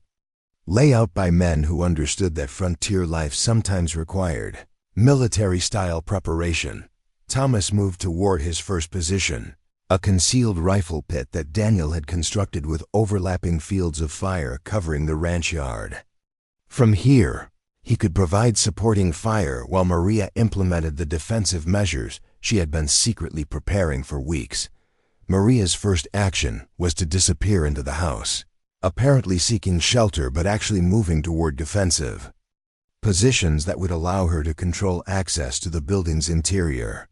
Layout by men who understood that frontier life sometimes required military-style preparation. Thomas moved toward his first position, a concealed rifle pit that Daniel had constructed with overlapping fields of fire covering the ranch yard. From here, he could provide supporting fire while Maria implemented the defensive measures she had been secretly preparing for weeks. Maria's first action was to disappear into the house, apparently seeking shelter but actually moving toward defensive positions that would allow her to control access to the building's interior.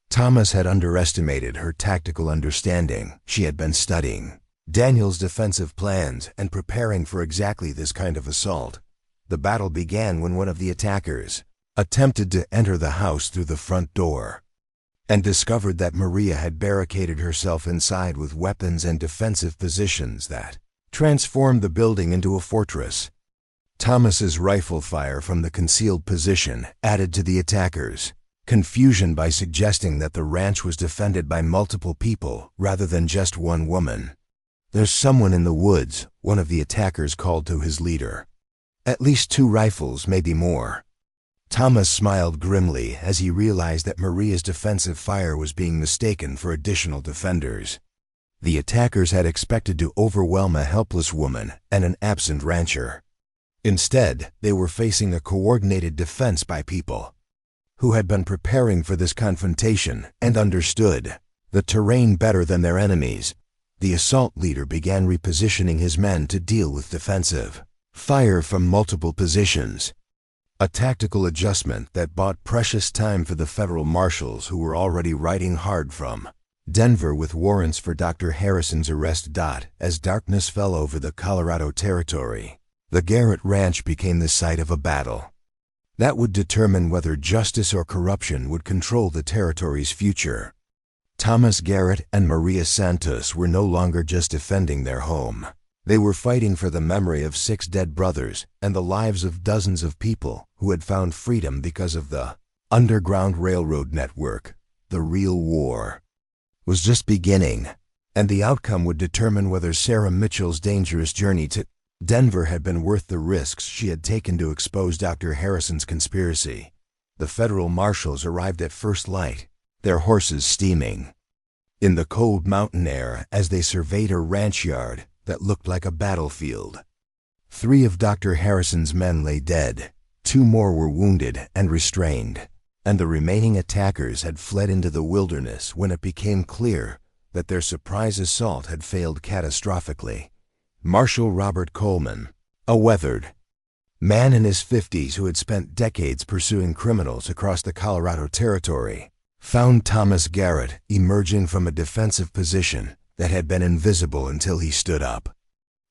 Thomas had underestimated her tactical understanding. She had been studying Daniel's defensive plans and preparing for exactly this kind of assault. The battle began when one of the attackers attempted to enter the house through the front door and discovered that Maria had barricaded herself inside with weapons and defensive positions that transformed the building into a fortress. Thomas's rifle fire from the concealed position added to the attackers' confusion by suggesting that the ranch was defended by multiple people rather than just one woman. "There's someone in the woods," one of the attackers called to his leader. "At least 2 rifles, maybe more." Thomas smiled grimly as he realized that Maria's defensive fire was being mistaken for additional defenders. The attackers had expected to overwhelm a helpless woman and an absent rancher. Instead, they were facing a coordinated defense by people who had been preparing for this confrontation and understood the terrain better than their enemies. The assault leader began repositioning his men to deal with defensive fire from multiple positions, a tactical adjustment that bought precious time for the federal marshals who were already riding hard from Denver with warrants for Dr. Harrison's arrest. As darkness fell over the Colorado Territory, the Garrett Ranch became the site of a battle that would determine whether justice or corruption would control the territory's future. Thomas Garrett and Maria Santos were no longer just defending their home. They were fighting for the memory of 6 dead brothers and the lives of dozens of people who had found freedom because of the Underground Railroad network. The real war was just beginning, and the outcome would determine whether Sarah Mitchell's dangerous journey to Denver had been worth the risks she had taken to expose Dr. Harrison's conspiracy. The federal marshals arrived at first light, their horses steaming in the cold mountain air as they surveyed a ranch yard that looked like a battlefield. 3 of Dr. Harrison's men lay dead, 2 more were wounded and restrained, and the remaining attackers had fled into the wilderness when it became clear that their surprise assault had failed catastrophically. Marshal Robert Coleman, a weathered man in his 50s who had spent decades pursuing criminals across the Colorado Territory, found Thomas Garrett emerging from a defensive position that had been invisible until he stood up.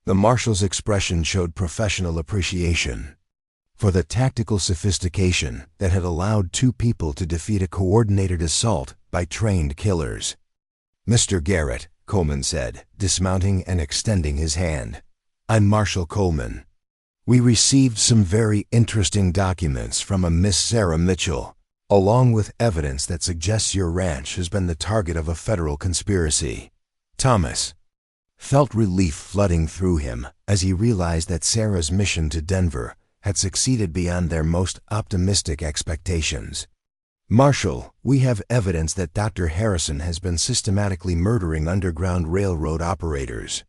The marshal's expression showed professional appreciation for the tactical sophistication that had allowed 2 people to defeat a coordinated assault by trained killers. "Mr. Garrett," Coleman said, dismounting and extending his hand, "I'm Marshal Coleman. We received some very interesting documents from a Miss Sarah Mitchell, along with evidence that suggests your ranch has been the target of a federal conspiracy." Thomas felt relief flooding through him as he realized that Sarah's mission to Denver had succeeded beyond their most optimistic expectations. "Marshal, we have evidence that Dr. Harrison has been systematically murdering Underground Railroad operators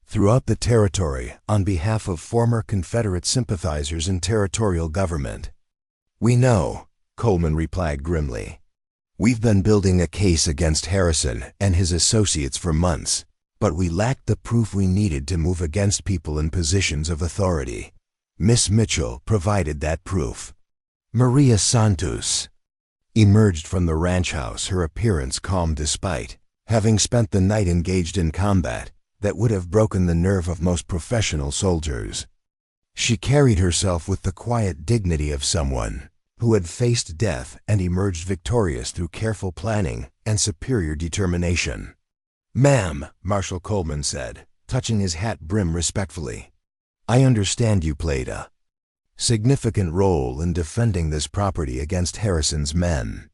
throughout the territory on behalf of former Confederate sympathizers and territorial government." "We know," Coleman replied grimly. We've been building a case against Harrison and his associates for months, but we lacked the proof we needed to move against people in positions of authority. Miss Mitchell provided that proof. Maria Santos emerged from the ranch house, her appearance calm despite having spent the night engaged in combat that would have broken the nerve of most professional soldiers. She carried herself with the quiet dignity of someone who had faced death and emerged victorious through careful planning and superior determination. "Ma'am," Marshal Coleman said, touching his hat brim respectfully, "I understand you played a significant role in defending this property against Harrison's men."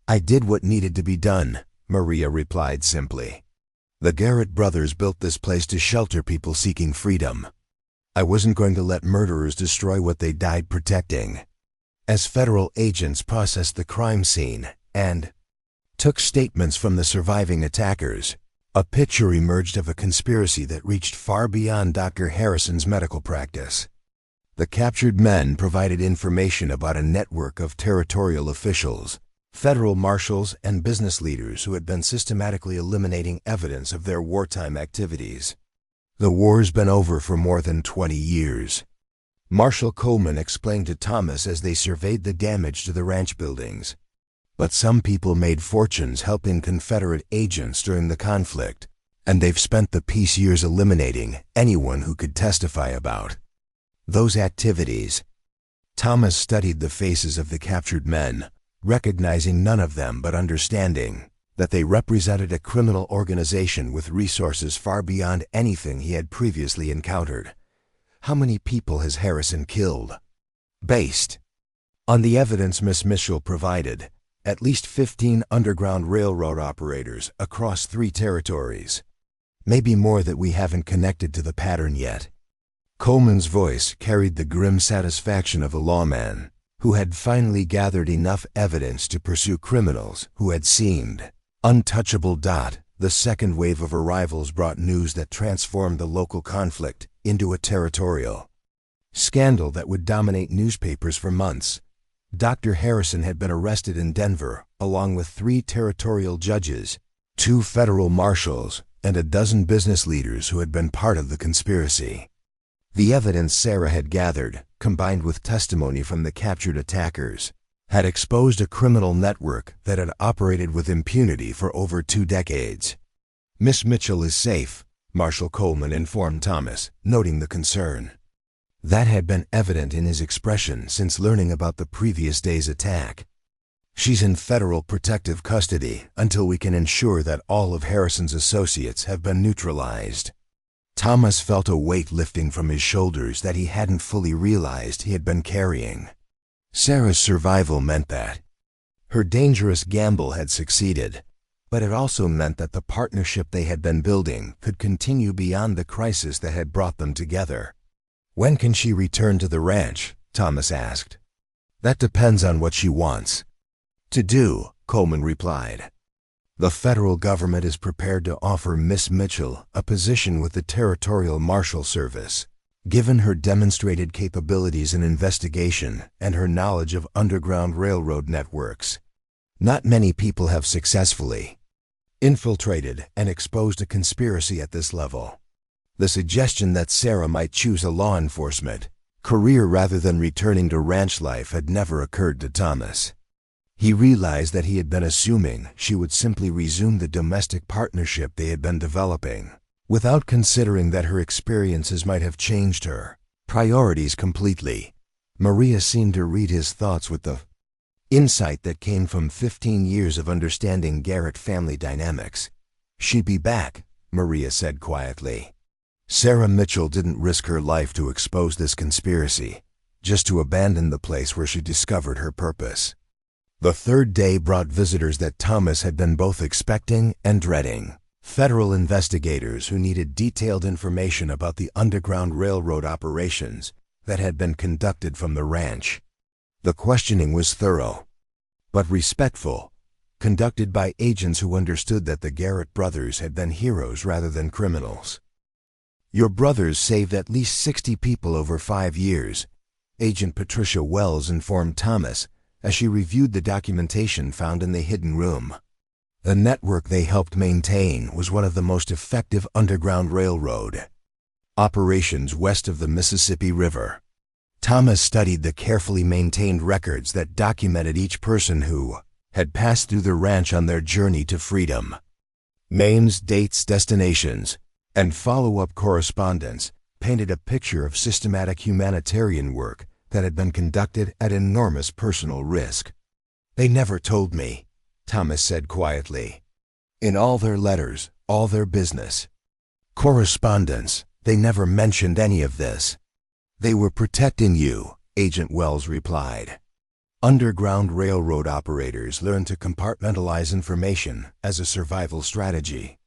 "I did what needed to be done," Maria replied simply. "The Garrett brothers built this place to shelter people seeking freedom. I wasn't going to let murderers destroy what they died protecting." As federal agents processed the crime scene and took statements from the surviving attackers, a picture emerged of a conspiracy that reached far beyond Dr. Harrison's medical practice. The captured men provided information about a network of territorial officials, federal marshals, and business leaders who had been systematically eliminating evidence of their wartime activities. "The war's been over for more than 20 years. Marshal Coleman explained to Thomas as they surveyed the damage to the ranch buildings. "But some people made fortunes helping Confederate agents during the conflict, and they've spent the peace years eliminating anyone who could testify about those activities." Thomas studied the faces of the captured men, recognizing none of them but understanding that they represented a criminal organization with resources far beyond anything he had previously encountered. "How many people has Harrison killed?" "Based on the evidence Miss Mitchell provided, at least 15 Underground Railroad operators across 3 territories. Maybe more that we haven't connected to the pattern yet." Coleman's voice carried the grim satisfaction of a lawman who had finally gathered enough evidence to pursue criminals who had seemed untouchable. The second wave of arrivals brought news that transformed the local conflict into a territorial scandal that would dominate newspapers for months. Dr. Harrison had been arrested in Denver, along with 3 territorial judges, 2 federal marshals, and a dozen business leaders who had been part of the conspiracy. The evidence Sarah had gathered, combined with testimony from the captured attackers, had exposed a criminal network that had operated with impunity for over 2 decades. "Miss Mitchell is safe," Marshal Coleman informed Thomas, noting the concern that had been evident in his expression since learning about the previous day's attack. "She's in federal protective custody until we can ensure that all of Harrison's associates have been neutralized." Thomas felt a weight lifting from his shoulders that he hadn't fully realized he had been carrying. Sarah's survival meant that her dangerous gamble had succeeded, but it also meant that the partnership they had been building could continue beyond the crisis that had brought them together. "When can she return to the ranch?" Thomas asked. "That depends on what she wants to do," Coleman replied. "The federal government is prepared to offer Miss Mitchell a position with the Territorial Marshal Service, given her demonstrated capabilities in investigation and her knowledge of Underground Railroad networks. Not many people have successfully infiltrated and exposed a conspiracy at this level." The suggestion that Sarah might choose a law enforcement career rather than returning to ranch life had never occurred to Thomas. He realized that he had been assuming she would simply resume the domestic partnership they had been developing, without considering that her experiences might have changed her priorities completely. Maria seemed to read his thoughts with the insight that came from 15 years of understanding Garrett family dynamics. "She'd be back," Maria said quietly. Sarah Mitchell didn't risk her life to expose this conspiracy, just to abandon the place where she discovered her purpose. The third day brought visitors that Thomas had been both expecting and dreading. Federal investigators who needed detailed information about the Underground Railroad operations that had been conducted from the ranch. The questioning was thorough, but respectful, conducted by agents who understood that the Garrett brothers had been heroes rather than criminals. "Your brothers saved at least 60 people over 5 years," Agent Patricia Wells informed Thomas as she reviewed the documentation found in the hidden room. The network they helped maintain was one of the most effective underground railroad operations west of the Mississippi River. Thomas studied the carefully maintained records that documented each person who had passed through the ranch on their journey to freedom. Names, dates, destinations, and follow-up correspondence painted a picture of systematic humanitarian work that had been conducted at enormous personal risk. "They never told me," Thomas said quietly. "In all their letters, all their business correspondence, they never mentioned any of this." "They were protecting you," Agent Wells replied. Underground railroad operators learned to compartmentalize information as a survival strategy.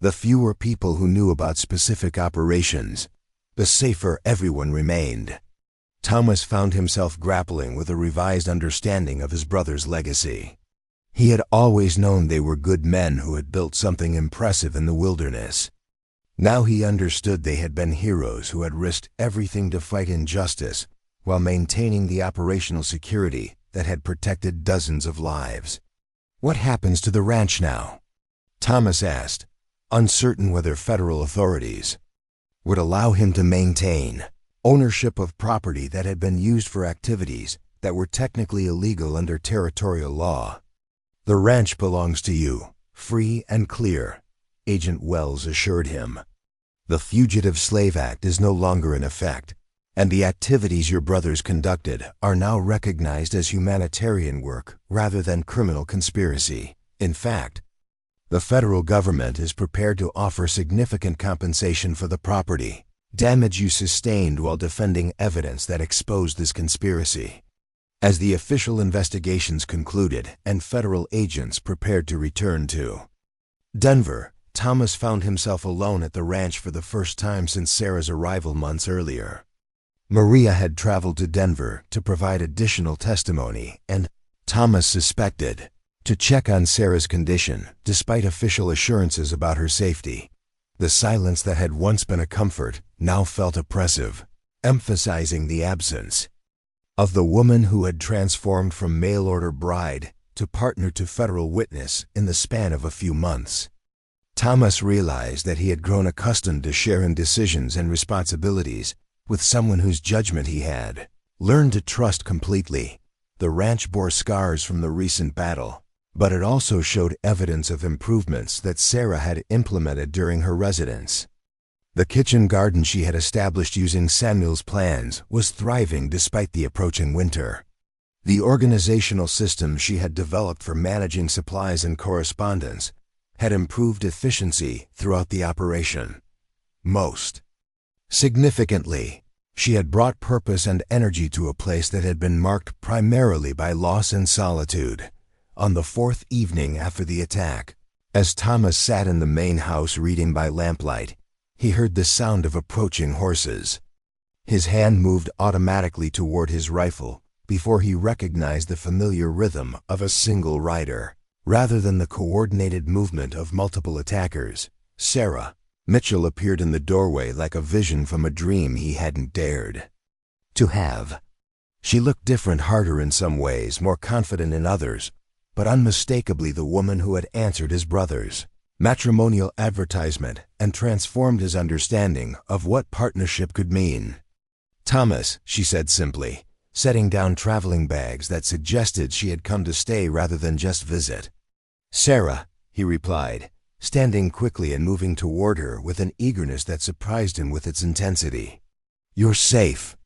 The fewer people who knew about specific operations, the safer everyone remained. Thomas found himself grappling with a revised understanding of his brother's legacy. He had always known they were good men who had built something impressive in the wilderness. Now he understood they had been heroes who had risked everything to fight injustice while maintaining the operational security that had protected dozens of lives. "What happens to the ranch now?" Thomas asked, uncertain whether federal authorities would allow him to maintain ownership of property that had been used for activities that were technically illegal under territorial law. "The ranch belongs to you, free and clear," Agent Wells assured him. "The Fugitive Slave Act is no longer in effect, and the activities your brothers conducted are now recognized as humanitarian work rather than criminal conspiracy. In fact, the federal government is prepared to offer significant compensation for the property damage you sustained while defending evidence that exposed this conspiracy." As the official investigations concluded and federal agents prepared to return to Denver, Thomas found himself alone at the ranch for the first time since Sarah's arrival months earlier. Maria had traveled to Denver to provide additional testimony and, Thomas suspected, to check on Sarah's condition despite official assurances about her safety. The silence that had once been a comfort now felt oppressive, emphasizing the absence of the woman who had transformed from mail-order bride to partner to federal witness in the span of a few months. Thomas realized that he had grown accustomed to sharing decisions and responsibilities with someone whose judgment he had learned to trust completely. The ranch bore scars from the recent battle, but it also showed evidence of improvements that Sarah had implemented during her residence. The kitchen garden she had established using Samuel's plans was thriving despite the approaching winter. The organizational system she had developed for managing supplies and correspondence had improved efficiency throughout the operation. Most significantly, she had brought purpose and energy to a place that had been marked primarily by loss and solitude. On the fourth evening after the attack, as Thomas sat in the main house reading by lamplight, he heard the sound of approaching horses. His hand moved automatically toward his rifle before he recognized the familiar rhythm of a single rider, rather than the coordinated movement of multiple attackers. Sarah Mitchell appeared in the doorway like a vision from a dream he hadn't dared to have. She looked different, harder in some ways, more confident in others, but unmistakably the woman who had answered his brother's matrimonial advertisement and transformed his understanding of what partnership could mean. "Thomas," she said simply, setting down traveling bags that suggested she had come to stay rather than just visit. "Sarah," he replied, standing quickly and moving toward her with an eagerness that surprised him with its intensity. "You're safe."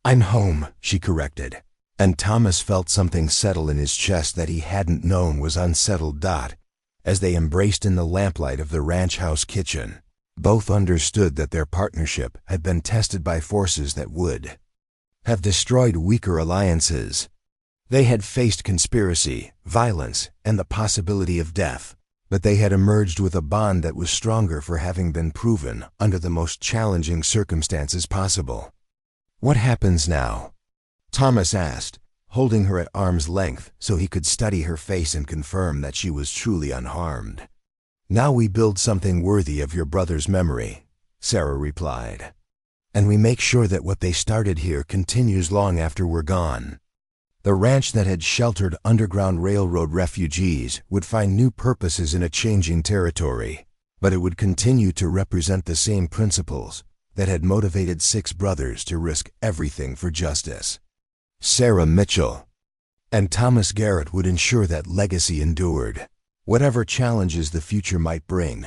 "I'm home," she corrected, and Thomas felt something settle in his chest that he hadn't known was unsettled. As they embraced in the lamplight of the ranch house kitchen, both understood that their partnership had been tested by forces that would have destroyed weaker alliances. They had faced conspiracy, violence, and the possibility of death, but they had emerged with a bond that was stronger for having been proven under the most challenging circumstances possible. "What happens now?" Thomas asked, holding her at arm's length so he could study her face and confirm that she was truly unharmed. "Now we build something worthy of your brother's memory," Sarah replied. "And we make sure that what they started here continues long after we're gone." The ranch that had sheltered Underground Railroad refugees would find new purposes in a changing territory, but it would continue to represent the same principles that had motivated 6 brothers to risk everything for justice. Sarah Mitchell and Thomas Garrett would ensure that legacy endured, whatever challenges the future might bring.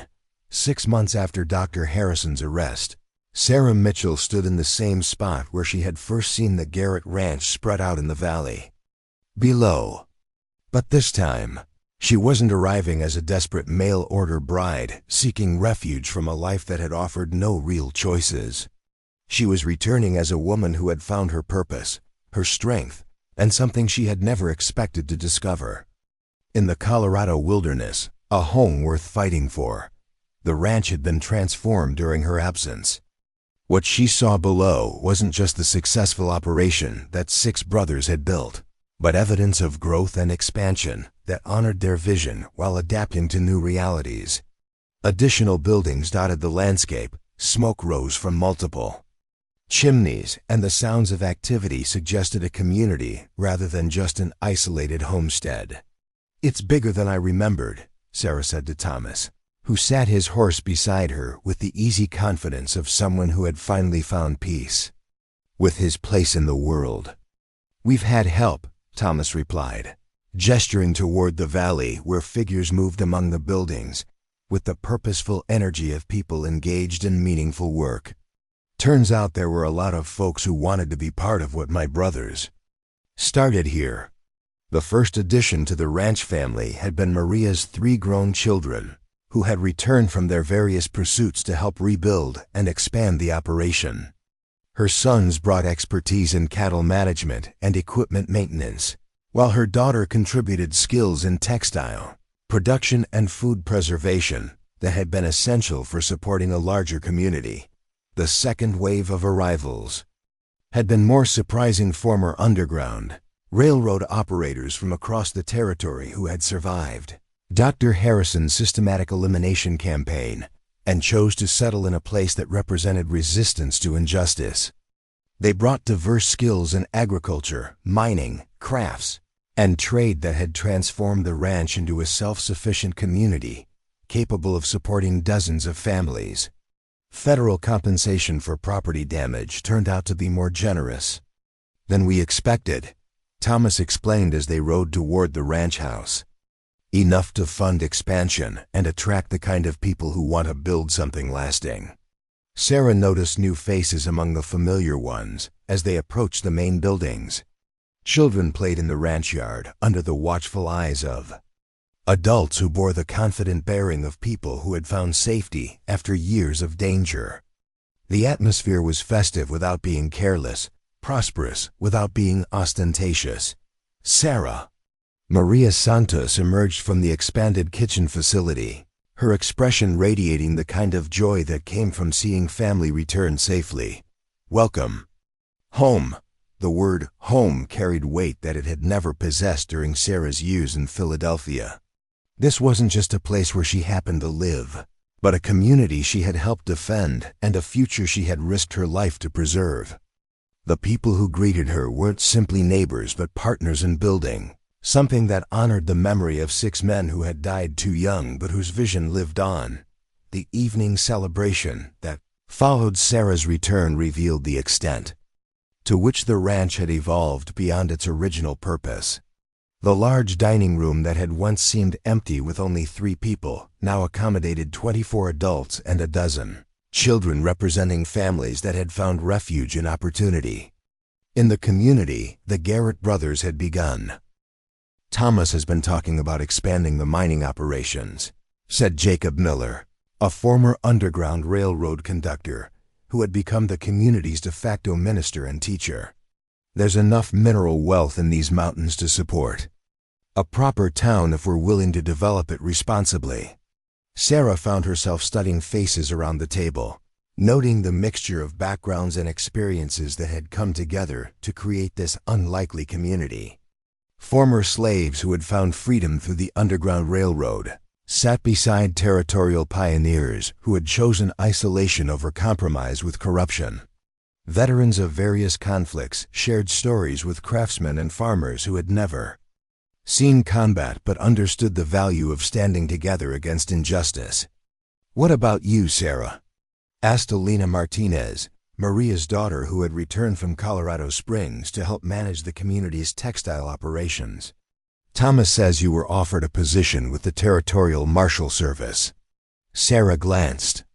6 months after Dr. Harrison's arrest, Sarah Mitchell stood in the same spot where she had first seen the Garrett Ranch spread out in the valley below. But this time, she wasn't arriving as a desperate mail-order bride seeking refuge from a life that had offered no real choices. She was returning as a woman who had found her purpose, her strength, and something she had never expected to discover. In the Colorado wilderness, a home worth fighting for, the ranch had been transformed during her absence. What she saw below wasn't just the successful operation that 6 brothers had built, but evidence of growth and expansion that honored their vision while adapting to new realities. Additional buildings dotted the landscape, smoke rose from multiple chimneys, and the sounds of activity suggested a community rather than just an isolated homestead. "It's bigger than I remembered," Sarah said to Thomas, who sat his horse beside her with the easy confidence of someone who had finally found peace with his place in the world. "We've had help," Thomas replied, gesturing toward the valley where figures moved among the buildings with the purposeful energy of people engaged in meaningful work. "Turns out there were a lot of folks who wanted to be part of what my brothers started here." The first addition to the ranch family had been Maria's 3 grown children, who had returned from their various pursuits to help rebuild and expand the operation. Her sons brought expertise in cattle management and equipment maintenance, while her daughter contributed skills in textile, production, and food preservation that had been essential for supporting a larger community. The second wave of arrivals had been more surprising: former Underground Railroad operators from across the territory who had survived Dr. Harrison's systematic elimination campaign and chose to settle in a place that represented resistance to injustice. They brought diverse skills in agriculture, mining, crafts, and trade that had transformed the ranch into a self-sufficient community capable of supporting dozens of families. Federal compensation for property damage turned out to be more generous than we expected, Thomas explained as they rode toward the ranch house. Enough to fund expansion and attract the kind of people who want to build something lasting. Sarah noticed new faces among the familiar ones as they approached the main buildings. Children played in the ranch yard under the watchful eyes of adults who bore the confident bearing of people who had found safety after years of danger. The atmosphere was festive without being careless, prosperous without being ostentatious. Sarah Maria Santos emerged from the expanded kitchen facility, her expression radiating the kind of joy that came from seeing family return safely. "Welcome home." The word home carried weight that it had never possessed during Sarah's years in Philadelphia. This wasn't just a place where she happened to live, but a community she had helped defend and a future she had risked her life to preserve. The people who greeted her weren't simply neighbors but partners in building, something that honored the memory of 6 men who had died too young but whose vision lived on. The evening celebration that followed Sarah's return revealed the extent to which the ranch had evolved beyond its original purpose. The large dining room that had once seemed empty with only 3 people now accommodated 24 adults and a dozen children representing families that had found refuge and opportunity. In the community, the Garrett brothers had begun. "Thomas has been talking about expanding the mining operations," said Jacob Miller, a former Underground Railroad conductor who had become the community's de facto minister and teacher. "There's enough mineral wealth in these mountains to support a proper town if we're willing to develop it responsibly." Sarah found herself studying faces around the table, noting the mixture of backgrounds and experiences that had come together to create this unlikely community. Former slaves who had found freedom through the Underground Railroad sat beside territorial pioneers who had chosen isolation over compromise with corruption. Veterans of various conflicts shared stories with craftsmen and farmers who had never seen combat but understood the value of standing together against injustice. "What about you, Sarah?" asked Alina Martinez, Maria's daughter who had returned from Colorado Springs to help manage the community's textile operations. "Thomas says you were offered a position with the Territorial Marshal Service." Sarah glanced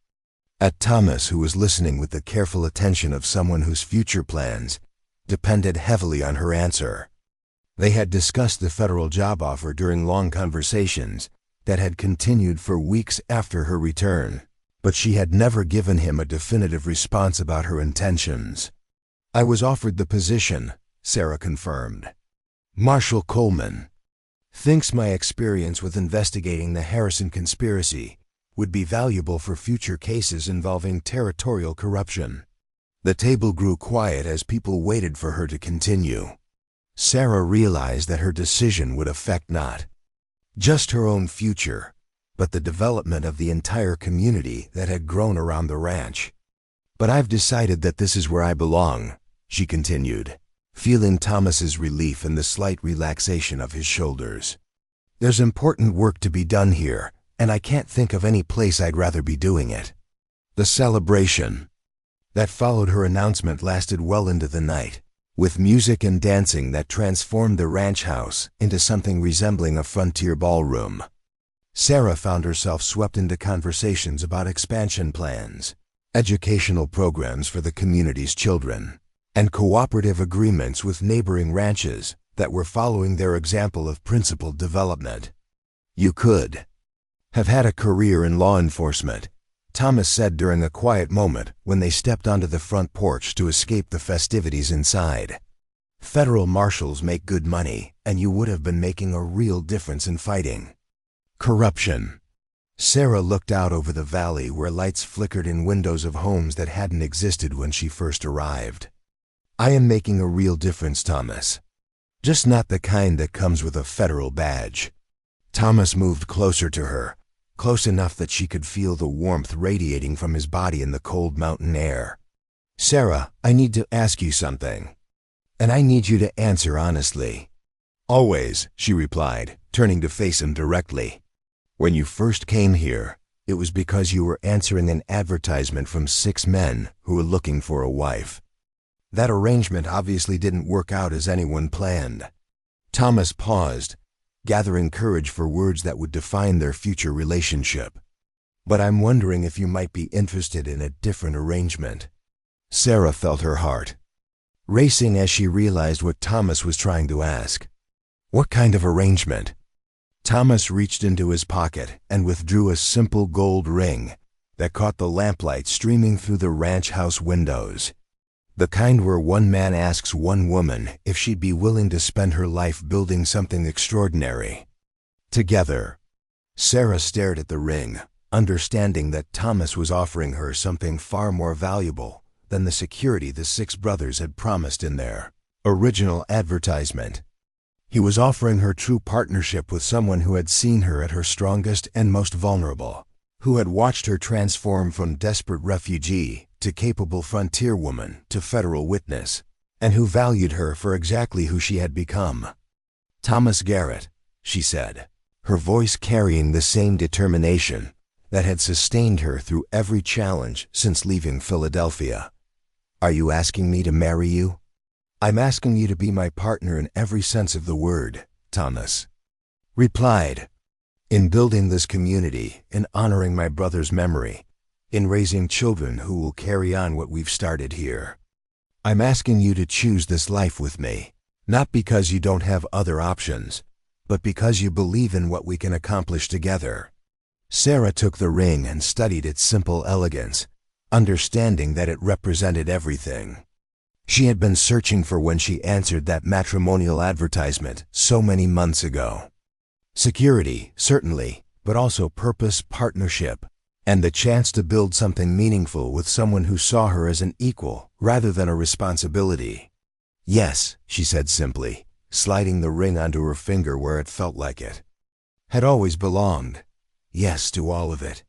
at Thomas, who was listening with the careful attention of someone whose future plans depended heavily on her answer. They had discussed the federal job offer during long conversations that had continued for weeks after her return, but she had never given him a definitive response about her intentions. "I was offered the position," Sarah confirmed. "Marshal Coleman thinks my experience with investigating the Harrison conspiracy would be valuable for future cases involving territorial corruption." The table grew quiet as people waited for her to continue. Sarah realized that her decision would affect not just her own future, but the development of the entire community that had grown around the ranch. "But I've decided that this is where I belong," she continued, feeling Thomas's relief and the slight relaxation of his shoulders. "There's important work to be done here, and I can't think of any place I'd rather be doing it." The celebration that followed her announcement lasted well into the night, with music and dancing that transformed the ranch house into something resembling a frontier ballroom. Sarah found herself swept into conversations about expansion plans, educational programs for the community's children, and cooperative agreements with neighboring ranches that were following their example of principled development. "You could have had a career in law enforcement," Thomas said during a quiet moment when they stepped onto the front porch to escape the festivities inside. "Federal marshals make good money, and you would have been making a real difference in fighting corruption." Sarah looked out over the valley where lights flickered in windows of homes that hadn't existed when she first arrived. "I am making a real difference, Thomas. Just not the kind that comes with a federal badge." Thomas moved closer to her, close enough that she could feel the warmth radiating from his body in the cold mountain air. "Sarah, I need to ask you something, and I need you to answer honestly." "Always," she replied, turning to face him directly. "When you first came here, it was because you were answering an advertisement from 6 men who were looking for a wife. That arrangement obviously didn't work out as anyone planned." Thomas paused, gathering courage for words that would define their future relationship. "But I'm wondering if you might be interested in a different arrangement." Sarah felt her heart racing as she realized what Thomas was trying to ask. "What kind of arrangement?" Thomas reached into his pocket and withdrew a simple gold ring that caught the lamplight streaming through the ranch house windows. "The kind where one man asks one woman if she'd be willing to spend her life building something extraordinary together." Sarah stared at the ring, understanding that Thomas was offering her something far more valuable than the security the 6 brothers had promised in their original advertisement. He was offering her true partnership with someone who had seen her at her strongest and most vulnerable, who had watched her transform from desperate refugee to capable frontier woman to federal witness, and who valued her for exactly who she had become. "Thomas Garrett," she said, her voice carrying the same determination that had sustained her through every challenge since leaving Philadelphia. "Are you asking me to marry you?" "I'm asking you to be my partner in every sense of the word," Thomas replied. "In building this community, in honoring my brother's memory, in raising children who will carry on what we've started here. I'm asking you to choose this life with me, not because you don't have other options, but because you believe in what we can accomplish together." Sarah took the ring and studied its simple elegance, understanding that it represented everything she had been searching for when she answered that matrimonial advertisement so many months ago. Security, certainly, but also purpose, partnership, and the chance to build something meaningful with someone who saw her as an equal rather than a responsibility. "Yes," she said simply, sliding the ring onto her finger where it felt like it had always belonged. "Yes to all of it."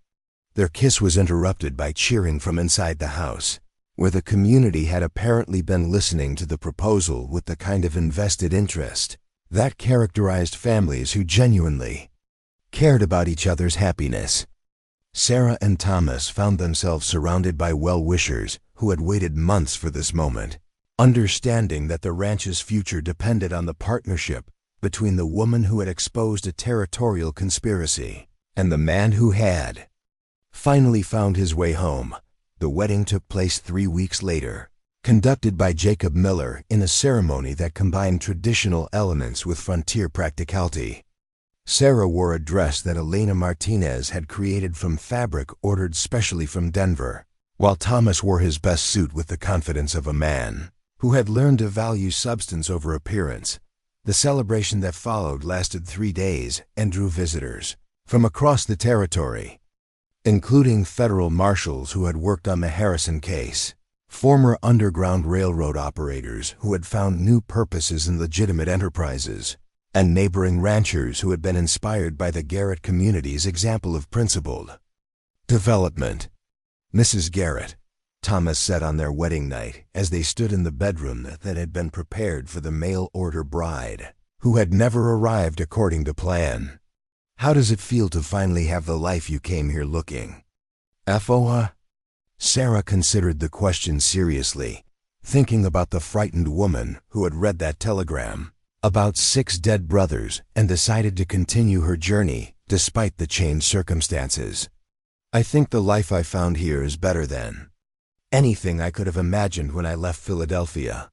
Their kiss was interrupted by cheering from inside the house. where the community had apparently been listening to the proposal with the kind of invested interest that characterized families who genuinely cared about each other's happiness. Sarah and Thomas found themselves surrounded by well-wishers who had waited months for this moment, understanding that the ranch's future depended on the partnership between the woman who had exposed a territorial conspiracy and the man who had finally found his way home. The wedding took place 3 weeks later, conducted by Jacob Miller in a ceremony that combined traditional elements with frontier practicality. Sarah wore a dress that Elena Martinez had created from fabric ordered specially from Denver, while Thomas wore his best suit with the confidence of a man who had learned to value substance over appearance. The celebration that followed lasted 3 days and drew visitors from across the territory, including federal marshals who had worked on the Harrison case, former Underground Railroad operators who had found new purposes in legitimate enterprises, and neighboring ranchers who had been inspired by the Garrett community's example of principled development. "Mrs. Garrett," Thomas said on their wedding night as they stood in the bedroom that had been prepared for the mail-order bride, who had never arrived according to plan. "How does it feel to finally have the life you came here looking for?" Sarah considered the question seriously, thinking about the frightened woman who had read that telegram about 6 dead brothers and decided to continue her journey despite the changed circumstances. "I think the life I found here is better than anything I could have imagined when I left Philadelphia.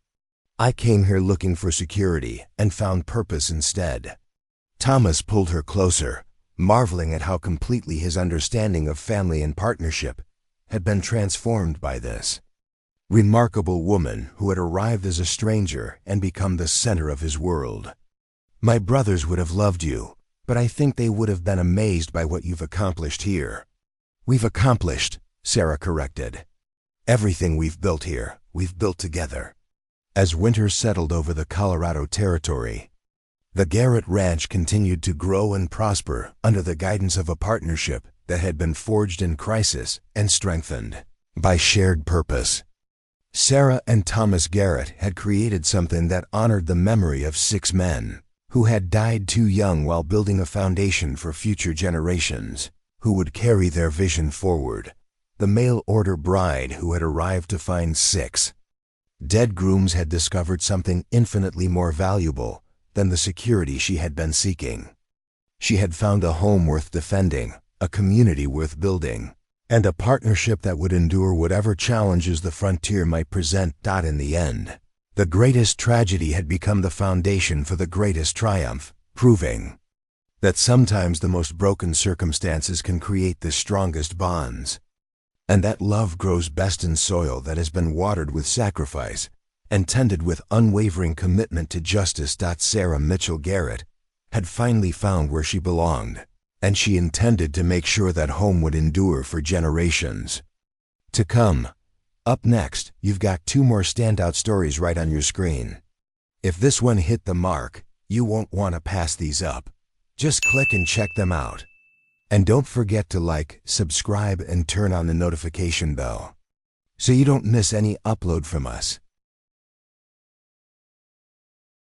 I came here looking for security and found purpose instead." Thomas pulled her closer, marveling at how completely his understanding of family and partnership had been transformed by this remarkable woman who had arrived as a stranger and become the center of his world. "My brothers would have loved you, but I think they would have been amazed by what you've accomplished here." "We've accomplished," Sarah corrected. "Everything we've built here, we've built together." As winter settled over the Colorado territory, the Garrett Ranch continued to grow and prosper under the guidance of a partnership that had been forged in crisis and strengthened by shared purpose. Sarah and Thomas Garrett had created something that honored the memory of 6 men who had died too young while building a foundation for future generations who would carry their vision forward. The mail-order bride who had arrived to find 6 dead grooms had discovered something infinitely more valuable than the security she had been seeking. She had found a home worth defending, a community worth building, and a partnership that would endure whatever challenges the frontier might present. In the end, the greatest tragedy had become the foundation for the greatest triumph, proving that sometimes the most broken circumstances can create the strongest bonds, and that love grows best in soil that has been watered with sacrifice and tended with unwavering commitment to justice. Sarah Mitchell Garrett had finally found where she belonged, and she intended to make sure that home would endure for generations to come. Up next, you've got 2 more standout stories right on your screen. If this one hit the mark, you won't want to pass these up. Just click and check them out. And don't forget to like, subscribe, and turn on the notification bell so you don't miss any upload from us.